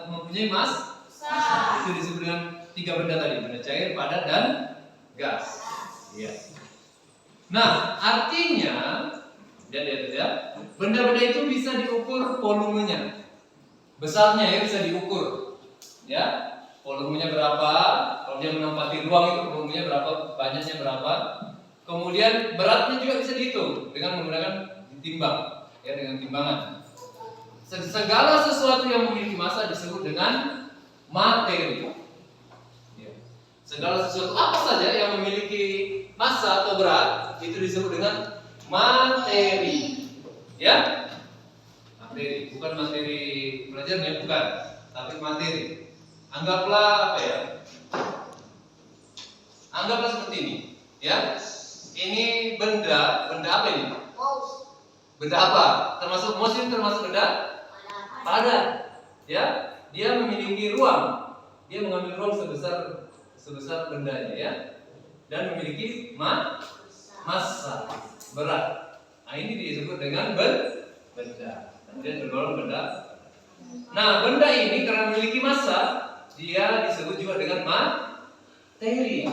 mempunyai massa. Itu disebut dengan tiga benda tadi, benda cair, padat dan gas. Ya. Nah, artinya benda-benda itu bisa diukur volumenya. Besarnya ya bisa diukur. Ya. Volumenya berapa? Kalau dia menempati ruang itu volumenya berapa? Banyaknya berapa? Kemudian beratnya juga bisa dihitung dengan menggunakan timbang, ya, dengan timbangan. Segala sesuatu yang memiliki massa disebut dengan materi. Ya. Segala sesuatu apa saja yang memiliki massa atau berat itu disebut dengan materi. Ya, materi, bukan materi pelajarannya, bukan, tapi materi. Anggaplah apa ya? Anggaplah seperti ini, ya. Ini benda apa ini? Benda apa? Termasuk mouse, termasuk benda padat. Ya, dia memiliki ruang. Dia mengambil ruang sebesar bendanya ya. Dan memiliki massa, berat. Nah, ini disebut dengan benda. Kemudian tergolong benda. Nah, benda ini karena memiliki massa, dia disebut juga dengan materi.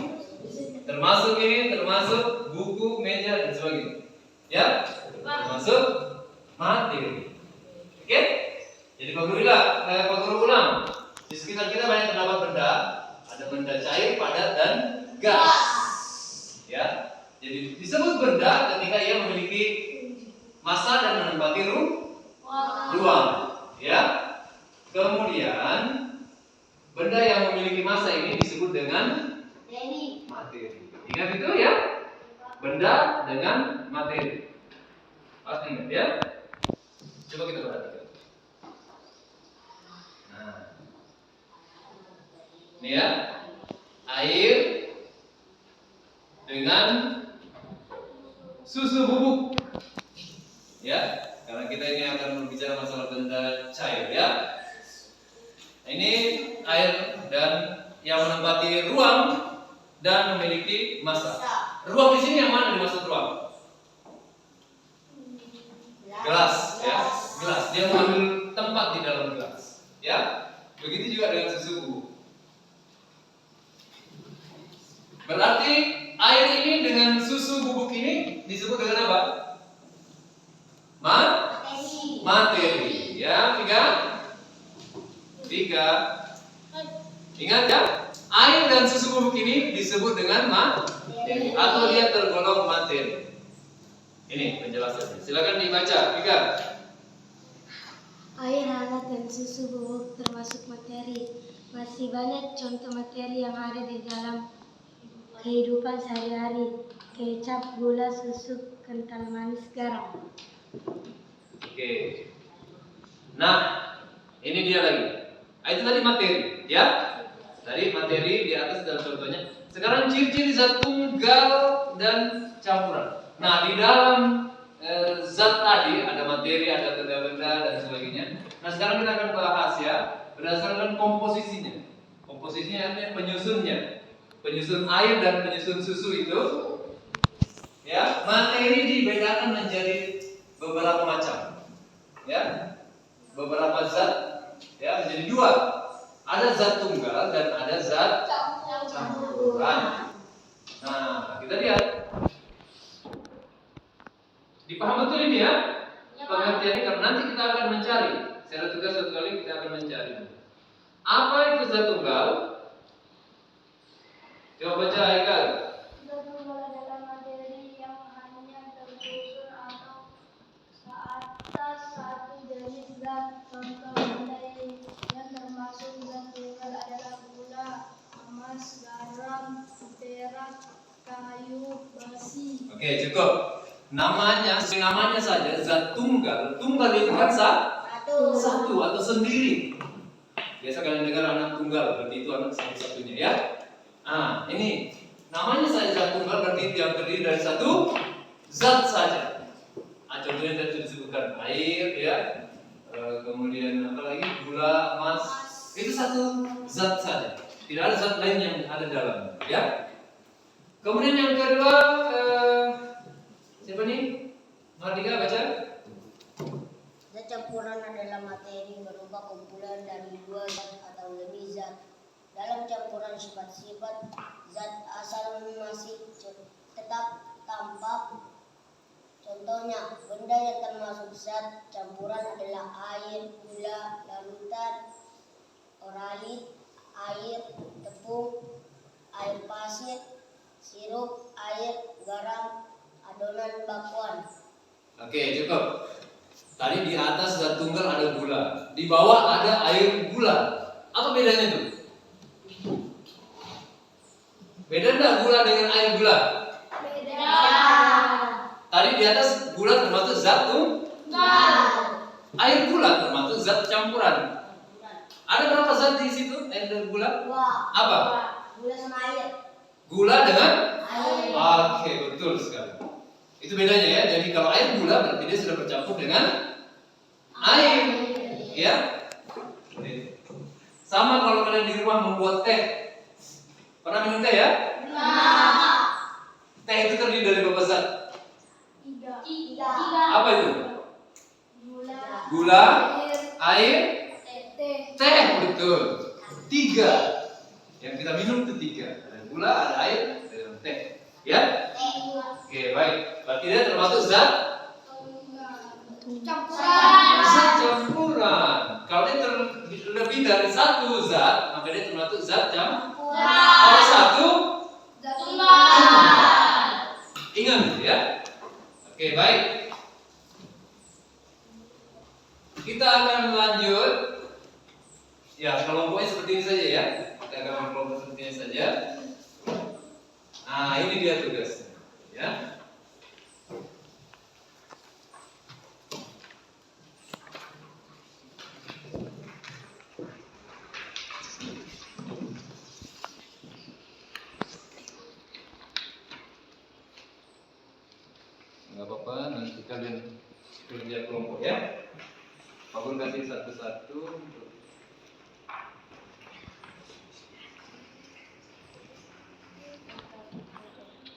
Termasuk buku, meja dan sebagainya. Ya, termasuk materi. Oke? Jadi Pak Guru ulang. Di sekitar kita banyak terdapat benda, ada benda cair, padat dan gas. Ya. Jadi disebut benda ketika ia memiliki massa dan menempati ruang. Ya. Kemudian benda yang memiliki massa ini disebut dengan materi. Ingat itu ya? Benda dengan materi. Pasti ingat ya? Coba kita perhatikan. Nah, ini ya, air dengan susu bubuk. Ya, karena kita ini akan berbicara masalah benda cair ya. Ini air dan yang menempati ruang dan memiliki massa. Ruang di sini yang mana dimaksud ruang? Gelas, ya. Gelas. Dia mengambil tempat di dalam gelas, ya. Begitu juga dengan susu bubuk. disebut dengan apa? Materi. Ya, tiga. Ingat ya? Air dan susu bubuk ini disebut dengan materi atau dia tergolong materi. Ini penjelasannya. Silakan dibaca, Tiga. Air hangat dan susu bubuk termasuk materi. Masih banyak contoh materi yang ada di dalam kehidupan sehari-hari. Kecap, gula, susu, kental manis, garam. Oke. Nah, ini dia lagi. Itu tadi materi, ya. Tadi materi di atas dan contohnya. Sekarang ciri-ciri zat tunggal dan campuran. Nah, di dalam zat tadi ada materi, ada benda-benda dan sebagainya. Nah, sekarang kita akan bahas ya berdasarkan komposisinya. Komposisinya artinya penyusunnya. Penyusun air dan penyusun susu itu, ya, materi dibedakan menjadi beberapa macam, ya, beberapa zat, ya, menjadi dua. Ada zat tunggal dan ada zat campuran. Nah, kita lihat. Dipaham betul ini ya? Pengertiannya karena nanti kita akan mencari. Secara tugas satu kali kita akan mencari. Apa itu zat tunggal? Coba baca Haikal. Zat tunggal adalah materi yang hanya tersusun atau seatas satu jenis zat. Contoh benda yang termasuk zat tunggal adalah gula, emas, garam, perak, kayu, besi. Oke, cukup. Namanya saja zat tunggal. Tunggal itu kan satu atau sendiri. Biasa kalian dengar anak tunggal, berarti itu anak satu-satunya ya. Nah, ini namanya saja zat tunggal berarti yang terdiri dari satu zat saja. Contohnya tadi disebutkan air ya, kemudian apa lagi, gula, emas, itu satu zat saja. Tidak ada zat lain yang ada dalam, ya. Kemudian yang kedua, siapa nih? Mardika baca. Zat campuran adalah materi berupa kumpulan dari dua zat atau lebih zat. Dalam campuran sifat-sifat zat asal masih tetap tampak. Contohnya, benda yang termasuk zat campuran adalah air, gula, larutan, oralit, air, tepung, air pasir, sirup, air, garam, adonan bakwan. Oke, cukup. Tadi di atas zat tunggal ada gula, di bawah ada air gula. Apa bedanya tuh? Beda enggak gula dengan air gula? Beda. Tadi di atas gula termasuk zat tunggal. Air gula termasuk zat campuran. Ada berapa zat di situ? Air dan gula? Dua. Apa? Gula sama air. Gula dengan Air. Oke, betul sekali. Itu bedanya ya. Jadi kalau air gula berarti dia sudah bercampur dengan air, ya. Sama kalau kalian di rumah membuat teh. Pernah minum teh ya? Teh itu terdiri dari berapa zat? Tiga. Apa itu? Gula, Gula, air, teh. teh, betul. Tiga. Yang kita minum itu tiga. Ada gula, ada air, ada teh. Ya? Oke, baik. Berarti dia termasuk zat Campuran. zat campuran. Kalau dia lebih dari satu zat, maka dia termasuk zat campuran. Kalau satu, Zat tunggal. ingat itu ya. Oke, baik. Kita akan lanjut. Ya, kelompoknya seperti ini saja ya. Kita akan kelompok seperti ini saja. Nah, ini dia tugasnya. Ya. Nggak apa-apa, nanti kalian kerja kelompok ya. Aku kasih satu-satu.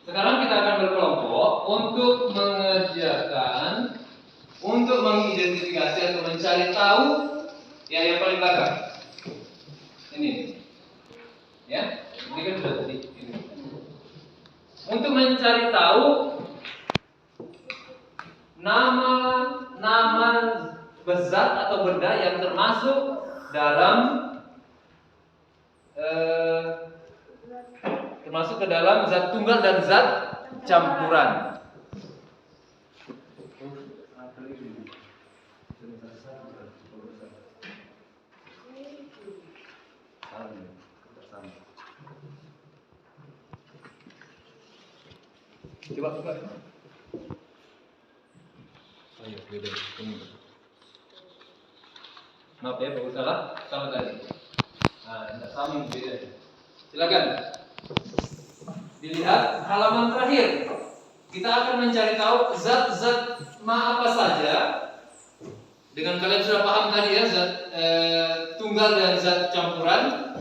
Sekarang kita akan berkelompok untuk mengerjakan, untuk mengidentifikasi atau mencari tahu ya yang paling belakang. Ini, ya, ini kan sudah tadi. Ini. Untuk mencari tahu nama zat atau benda yang termasuk dalam termasuk ke dalam zat tunggal dan zat campuran. Coba buka. Ayo, beda. Maaf ya, bagus salah tadi. Nah, tidak sama beda. Silakan. Dilihat halaman terakhir. Kita akan mencari tahu zat-zat apa saja. Dengan kalian sudah paham tadi ya, zat tunggal dan zat campuran.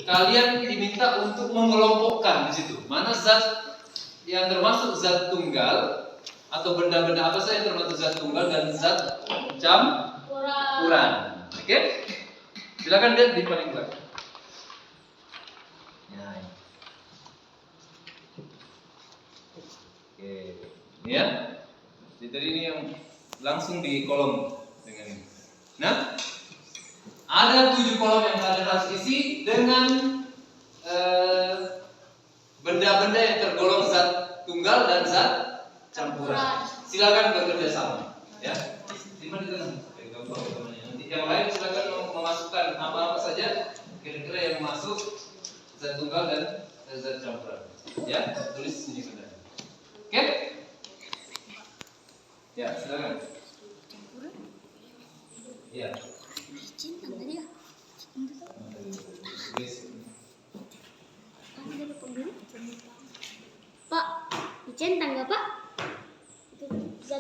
Kalian diminta untuk mengelompokkan di situ. Mana zat yang termasuk zat tunggal atau benda-benda apa saja yang termasuk zat tunggal dan zat campuran. Oke? Silakan lihat di paling belakang. Ya. Oke, ini ya. Jadi ini yang langsung di kolom dengan ini. Nah, ada 7 kolom yang kalian harus isi dengan benda-benda yang tergolong zat tunggal dan zat campuran. Silakan bekerja sama, ya. Simpan di tengah. Nanti yang lain silakan memasukkan apa saja kira-kira yang masuk zat tunggal dan zat campuran. Ya, tulis sini benar. Oke? Ya, silakan. Iya. Cinta tadi ya. Pak, dicentang nggak Pak?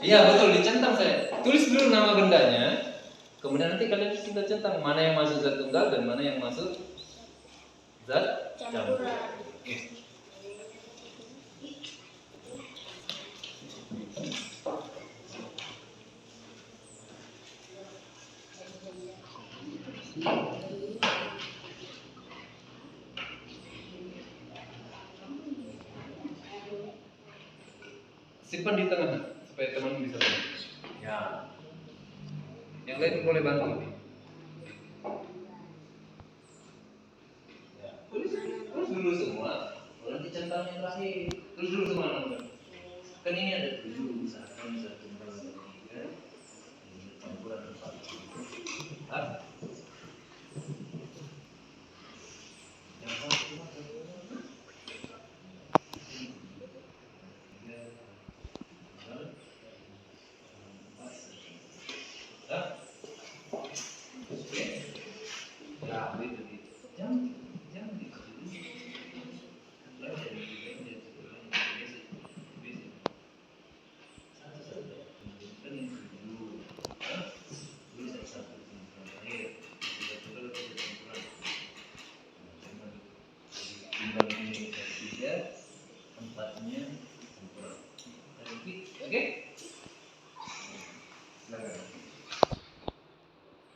Iya betul, dicentang saya. Tulis dulu nama bendanya. Kemudian nanti kalian kita centang mana yang masuk zat tunggal dan mana yang masuk zat campuran. Simpan di tengah supaya teman bisa lihat. Ya. Yang lain boleh bantu. Ya. Tulis dulu semua. Nanti centang yang terakhir. Tulis dulu semua nama. Kan ini ada 7 misalkan zat tunggal dan campuran 4.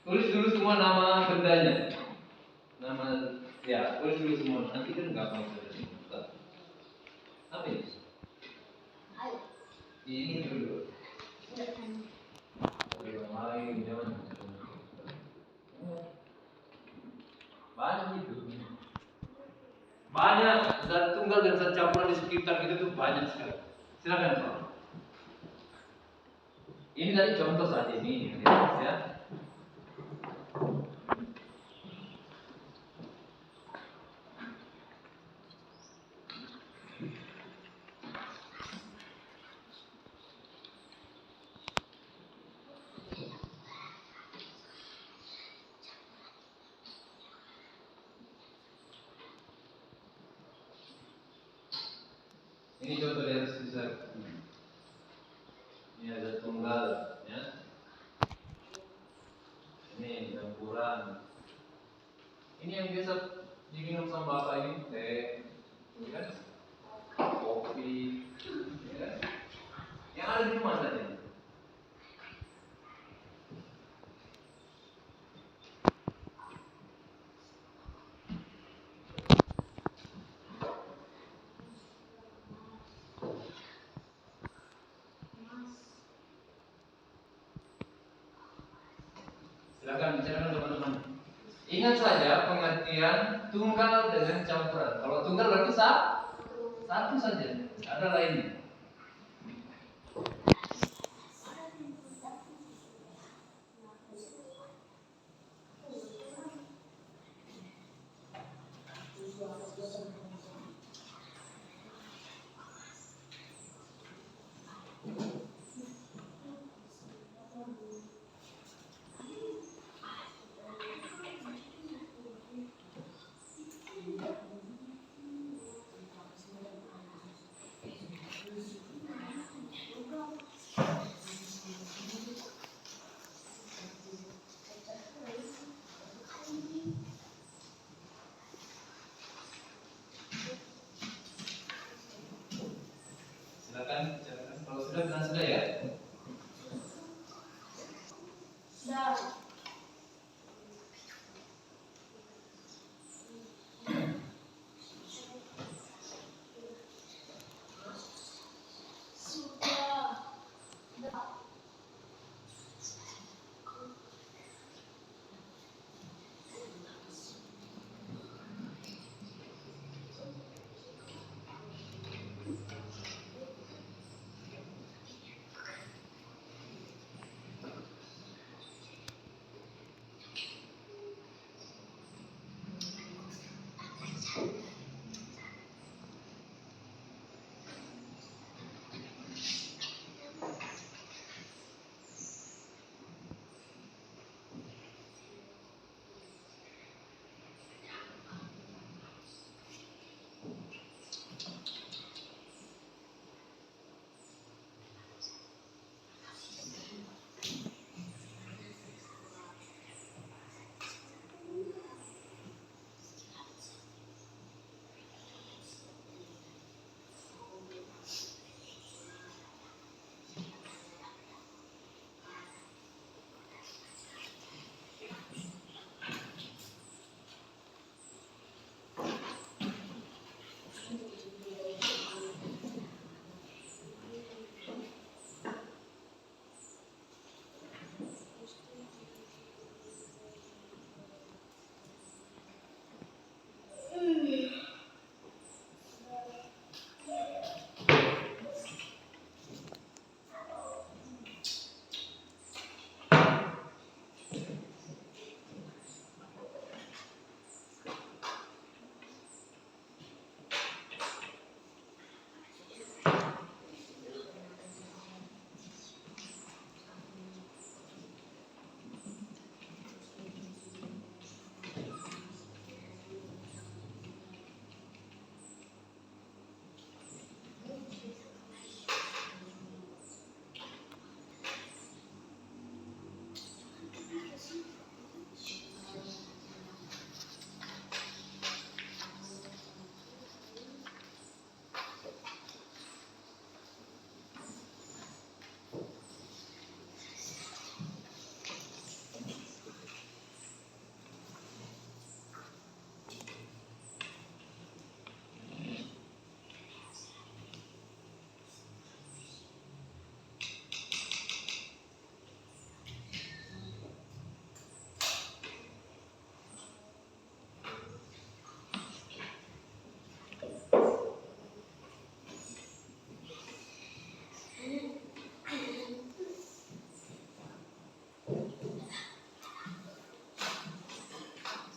Tulis dulu semua nama bendanya. Nama ya, tulis dulu semua. Nanti kan gampang saja. Apa ini? Ini dulu. Yang lain jangan. Banyak itu. Banyak zat tunggal dan zat campuran di sekitar kita tuh banyak sekali. Silakan Pak. Ini tadi contoh saat ini ya. Ini contoh dari bisa. Ini ada tunggal, ya. Ini campuran. Ini yang biasa diminum sama bapak ini teh, kan? Kopi, ya kan? Yang ada di rumah saja. Ingat saja pengertian tunggal dengan campuran. Kalau tunggal berarti satu saja, tidak ada lainnya. Silakan. Kalau sudah bilang sudah ya. Sudah.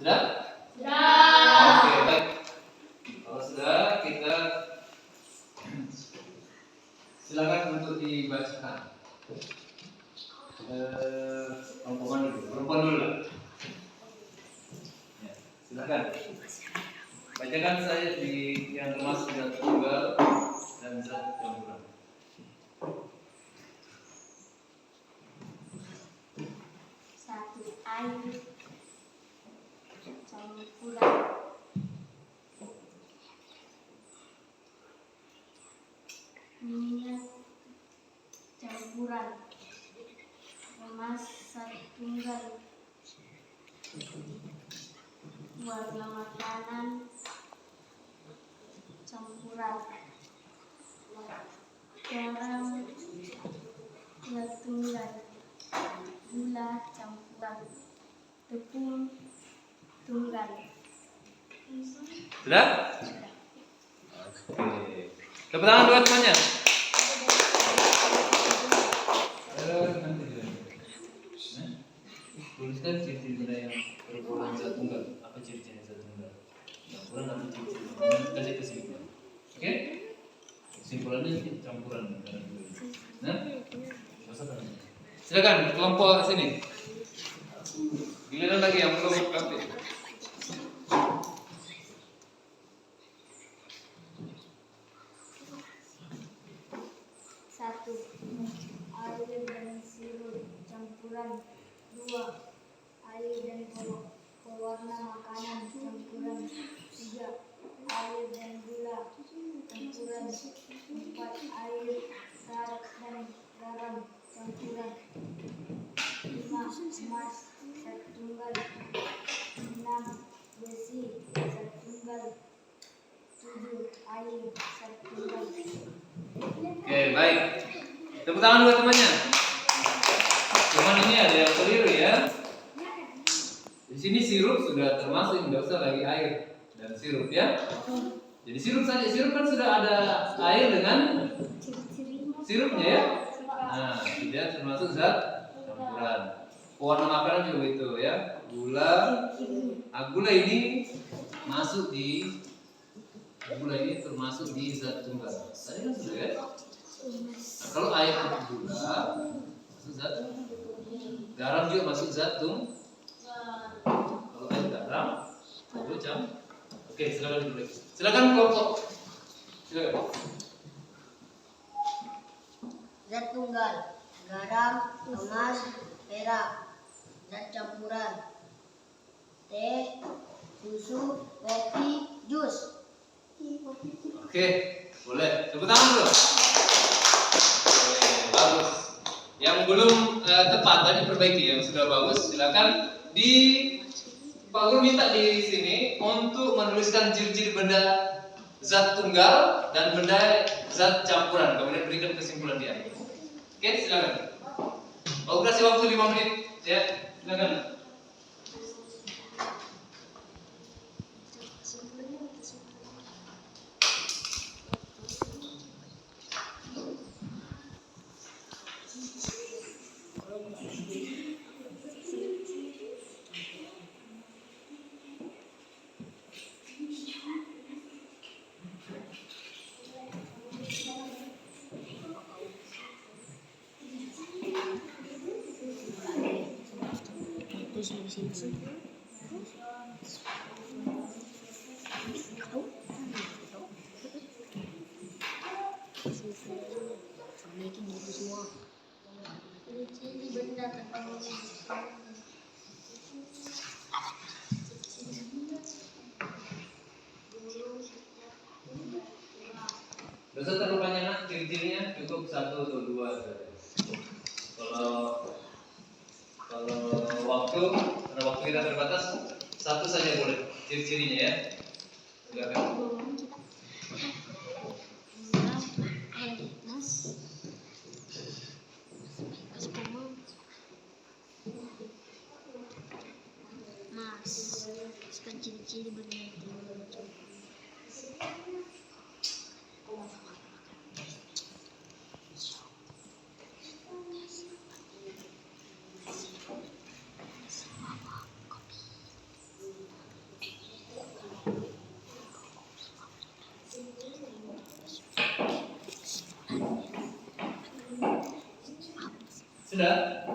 Sudah? Sudah. Oke, baik. Kalau sudah, kita silakan untuk dibacakan. Perempuan dulu lah. Ya, silakan. Bacakan saya di yang termasuk zat tunggal dan zat campuran. Satu air campuran minyak campuran emas satu tunggal warna makanan campuran garam satu tunggal gula campuran tepung tunggal. Sudah? Oke. Tepuk tangan buat semuanya. Tuliskan ciri-ciri benda yang berhubungan zat tunggal. Apa ciri-ciri zat tunggal? Campuran apa ciri-ciri? Kasih kesimpulan. Oke? Kesimpulannya campuran. Nah, silakan kelompok sini. Giliran lagi yang belum aktif. Satu, air dan sirup campuran. 2, air dan pewarna makanan campuran. 3, air dan gula campuran. 4, air dan garam campuran. 5, emas zat tunggal. 6, besi zat tunggal. 7, air zat tunggal. Oke, baik. Tepuk tangan buat temannya. Cuman ini ada yang keliru ya. Di sini sirup sudah termasuk, tidak usah lagi air dan sirup ya. Jadi sirup saja, sirup kan sudah ada air dengan sirupnya ya. Nah, tidak termasuk zat campuran. Pewarna makanan juga itu ya. Gula, gula ini masuk di termasuk di zat tunggal. Tadi kan sudah ya. Nah, kalau air itu gula masuk zat, garam juga masuk zat tunggal. Kalau air garam, itu jam. Oke, silakan dulu. Silakan kelompok. Silakan. Zat tunggal, garam, emas, perak. Zat campuran, teh, susu, kopi, jus. Oke, boleh. Tepuk tangan dulu. Oke, bagus. Yang belum tepat tadi perbaiki, yang sudah bagus silakan di Pak Guru minta di sini untuk menuliskan ciri-ciri benda zat tunggal dan benda zat campuran, kemudian berikan kesimpulan dia. Oke, silakan. Pak Guru kasih waktu 5 menit ya. Silakan. Dosa terlupanya nak, ciri-cirinya cukup 1 atau 2 saja. Kalau waktu, karena waktu kita terbatas, 1 saja boleh ciri-cirinya ya. Silakan. Ciri-ciri benda Sudah?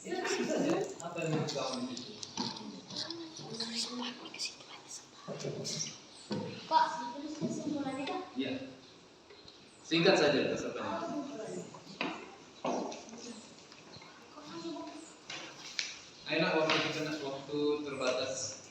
Ya, saja. Apa yang mau kamu itu? Kak, ditulis kesimpulannya Kak? Iya. Singkat saja pesertanya. Enak waktu kita waktu terbatas.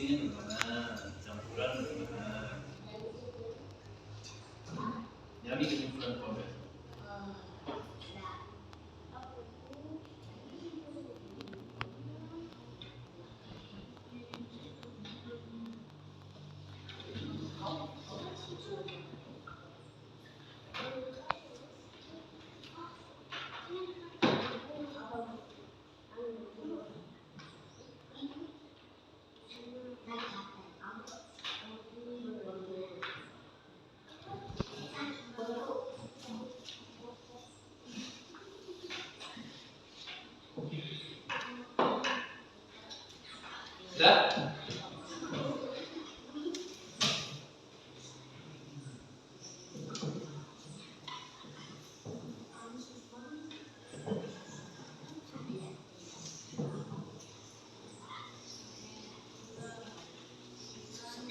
komposisinya bagaimana, campuran bagaimana. Jadi kesimpulan problem. Sudah?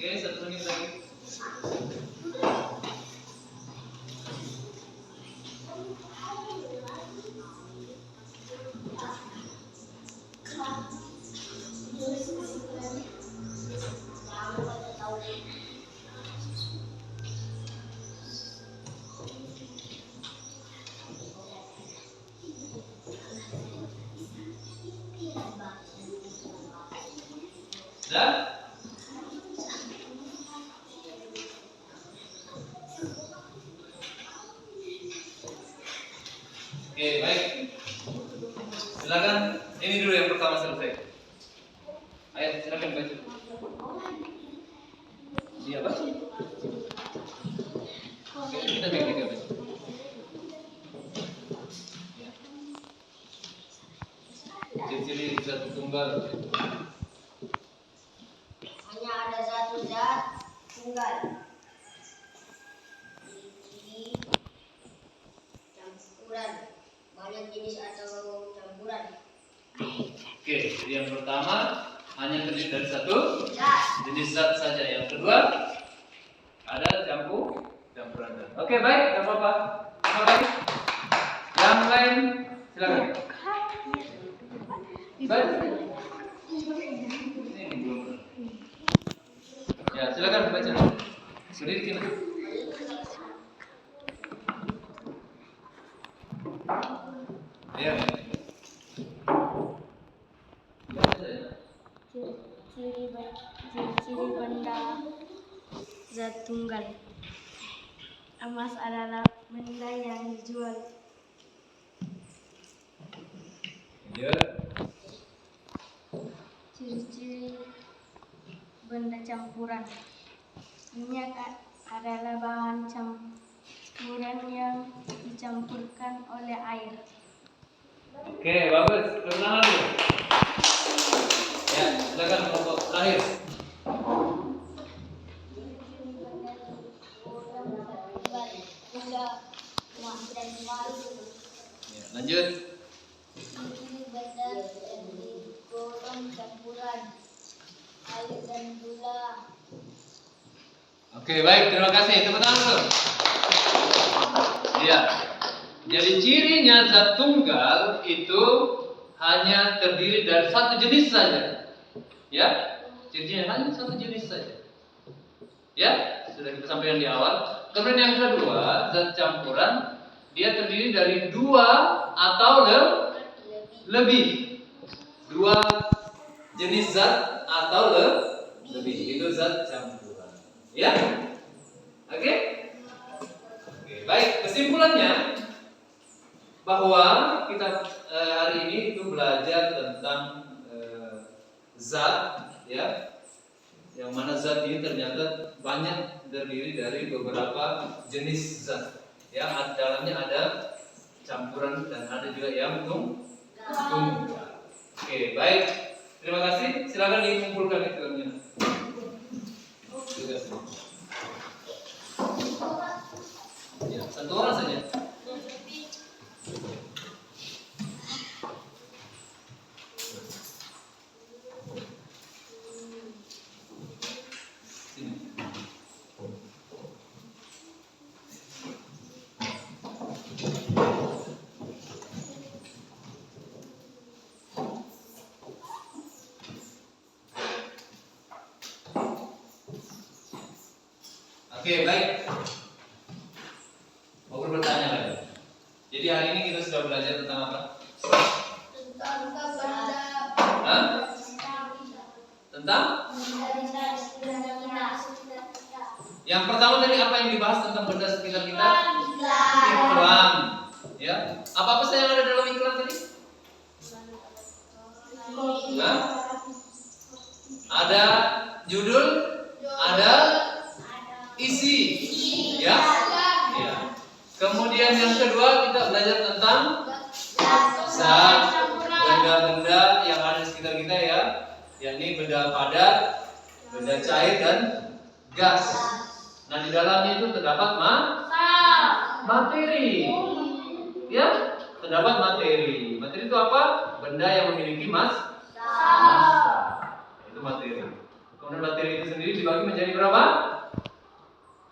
Oke, 1 menit lagi. Sudah? Oke, baik. Silakan. Ini dulu yang pertama selesai. Ayo, silakan baca. Iya, Pak. Oke, kita baca. Ciri-ciri zat tunggal. Hanya ada satu zat tunggal. Ciri campuran. Banyak jenis atau campuran. Oke, jadi yang pertama hanya terdiri dari satu Zat. jenis zat saja. Yang kedua ada campuran zat. Oke, baik, tidak apa-apa. Terima kasih. Yang lain silakan. Baik. Ini belum. Ya, silakan baca. Berdiri kena. Ya. Ciri-ciri benda zat tunggal. Emas adalah benda yang dijual. Ya. Ciri-ciri benda campuran. Minyak adalah bahan campuran yang dicampurkan oleh air. Oke, bagus. Perlahan dulu. Ya, silakan kelompok terakhir. Gula, emas dan emas. Ya, lanjut. Ciri benda yang digolong campuran air dan gula. Oke, baik, terima kasih. Tepuk tangan dulu. Iya. Jadi cirinya zat tunggal itu hanya terdiri dari satu jenis saja. Ya, cirinya hanya satu jenis saja. Ya, sudah kita sampaikan di awal. Kemudian yang kedua, zat campuran dia terdiri dari dua atau lebih. Dua jenis zat atau lebih. Itu zat campuran. Ya, oke. Oke, baik. Kesimpulannya bahwa kita hari ini itu belajar tentang zat, ya, yang mana zat ini ternyata banyak terdiri dari beberapa jenis zat. Ya, dalamnya ada campuran dan ada juga yang tunggal. Oke, baik. Terima kasih. Silakan dikumpulkan itu. Ya, satu orang saja. Oke, baik. Mau bertanya lagi. Jadi hari ini kita sudah belajar tentang apa? Tentang Hah? Tentang? Yang pertama tadi apa yang dibahas tentang benda sekitar kita? Iklan. Ya. Apa saja yang ada dalam iklan tadi? Hah? Ada judul, ada isi. Ya. Ya. Kemudian yang kedua kita belajar tentang zat, benda-benda yang ada di sekitar kita ya, yakni benda padat, benda cair dan gas. Nah di dalamnya itu terdapat materi, ya, terdapat materi. Materi itu apa? Benda yang memiliki massa. Itu materi. Kemudian materi itu sendiri dibagi menjadi berapa?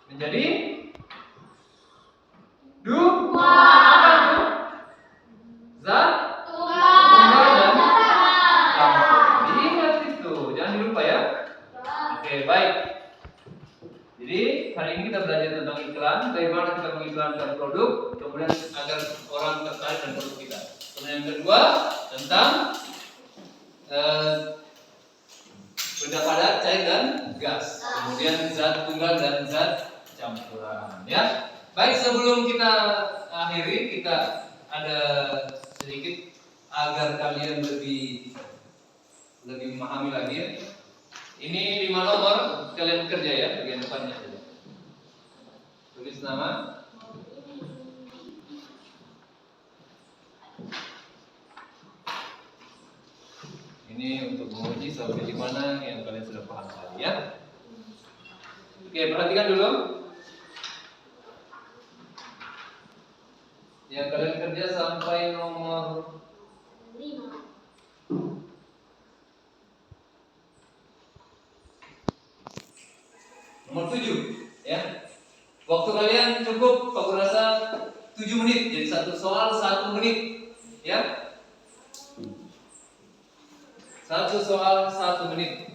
Menjadi dua. Apa itu? Zat, tunggal dan campur. Ingat itu, jangan dilupa ya. Oke, baik. Jadi hari ini kita belajar tentang iklan, bagaimana kita mengiklankan produk, kemudian agar orang tertarik dengan produk kita. Kemudian yang kedua tentang benda padat, cair dan gas. Kemudian zat tunggal dan zat campuran. Ya, baik sebelum kita akhiri kita ada sedikit agar kalian lebih memahami lagi. Ya. Ini 5 nomor kalian kerja ya, bagian depannya saja. Tulis nama. Ini untuk menguji sampai di mana yang kalian sudah paham tadi ya. Oke, perhatikan dulu. Yang kalian kerja sampai nomor 5. Nomor 7 ya. Waktu kalian cukup kalau rasa 7 menit. Jadi satu soal 1 menit ya. Satu soal 1 menit.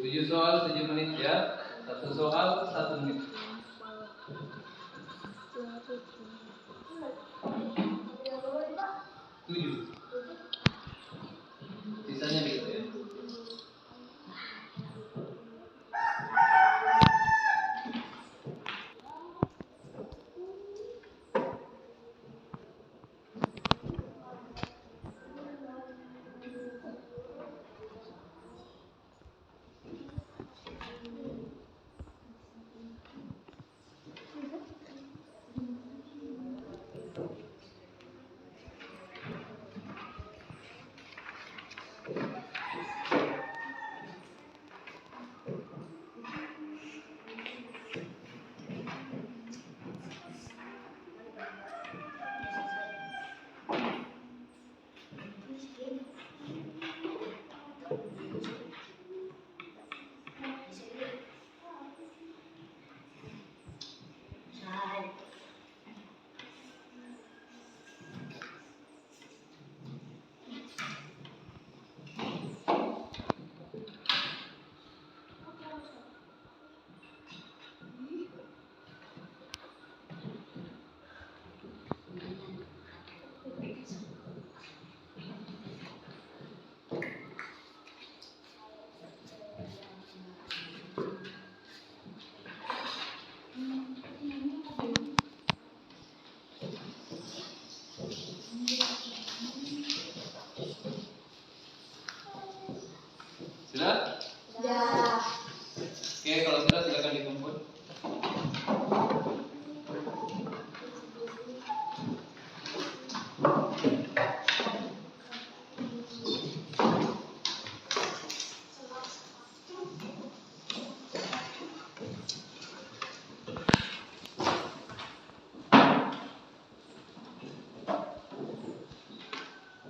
Tujuh soal 7 menit ya. Satu soal 1 menit. 7. Sisanya begitu ya.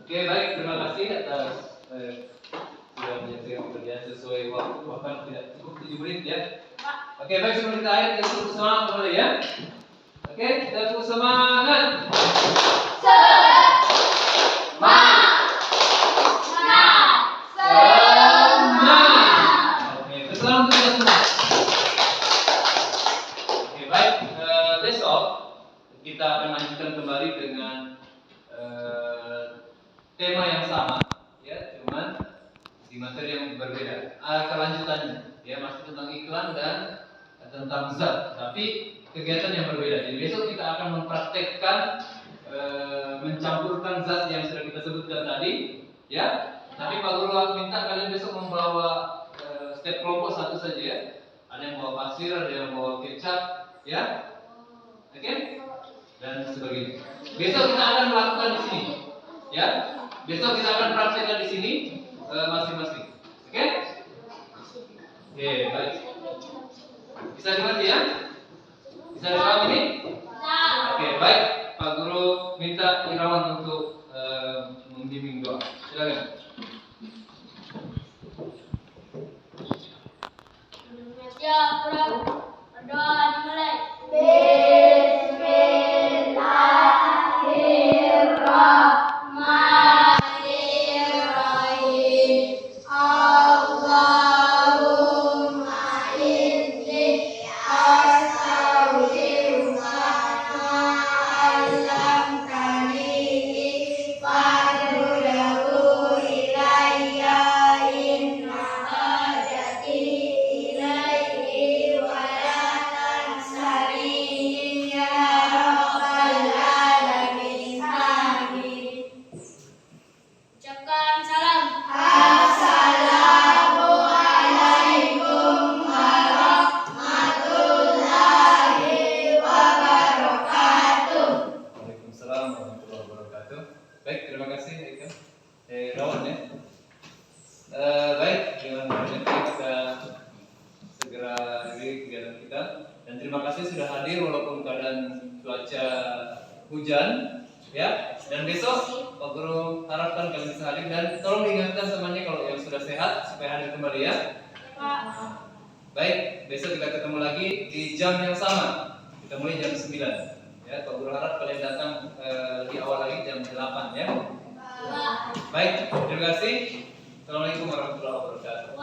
Oke, baik, terima kasih atas sudah menyaksikan pekerjaan sesuai waktu, bahkan tidak cukup 7 menit ya. Oke, baik, sebelum kita akhir, kita tepuk semangat kembali ya. Oke, tepuk semangat. Oke, kesalam untuk kita semua. Oke, baik, besok kita akan lanjutkan kembali dengan tema yang sama, ya, cuman di materi yang berbeda. Kelanjutannya, ya, masih tentang iklan dan tentang zat, tapi kegiatan yang berbeda. Jadi besok kita akan mempraktekkan mencampurkan zat yang sudah kita sebutkan tadi, ya. Tapi Pak Guru minta kalian besok membawa setiap kelompok satu saja, ya. Ada yang bawa pasir, ada yang bawa kecap, ya. Oke? Dan sebagainya. Besok kita akan melakukan di sini, ya. Besok kita akan praktekkan di sini masing-masing. Oke? Oke, baik. Bisa dimengerti ya? Bisa dipahami ini? Oke, baik. Pak Guru minta Irawan untuk membimbing doa. Silakan. Siap, berdoa dimulai. Ucapkan salam. Waalaikumsalam warahmatullahi wabarakatuh. Baik, terima kasih Eka. Rawan ya. Baik, dengan demikian kita segera akhiri kegiatan kita. Dan terima kasih sudah hadir walaupun keadaan cuaca hujan, ya. Dan besok Pak Guru harapkan kalian bisa hadir dan tolong diingatkan semuanya kalau yang sudah sehat supaya hadir kembali ya. Baik, besok kita ketemu lagi di jam yang sama. Kita mulai jam 9. Ya, Pak Guru harap kalian datang lebih awal lagi jam 8 ya. Baik, terima kasih. Assalamualaikum warahmatullahi wabarakatuh.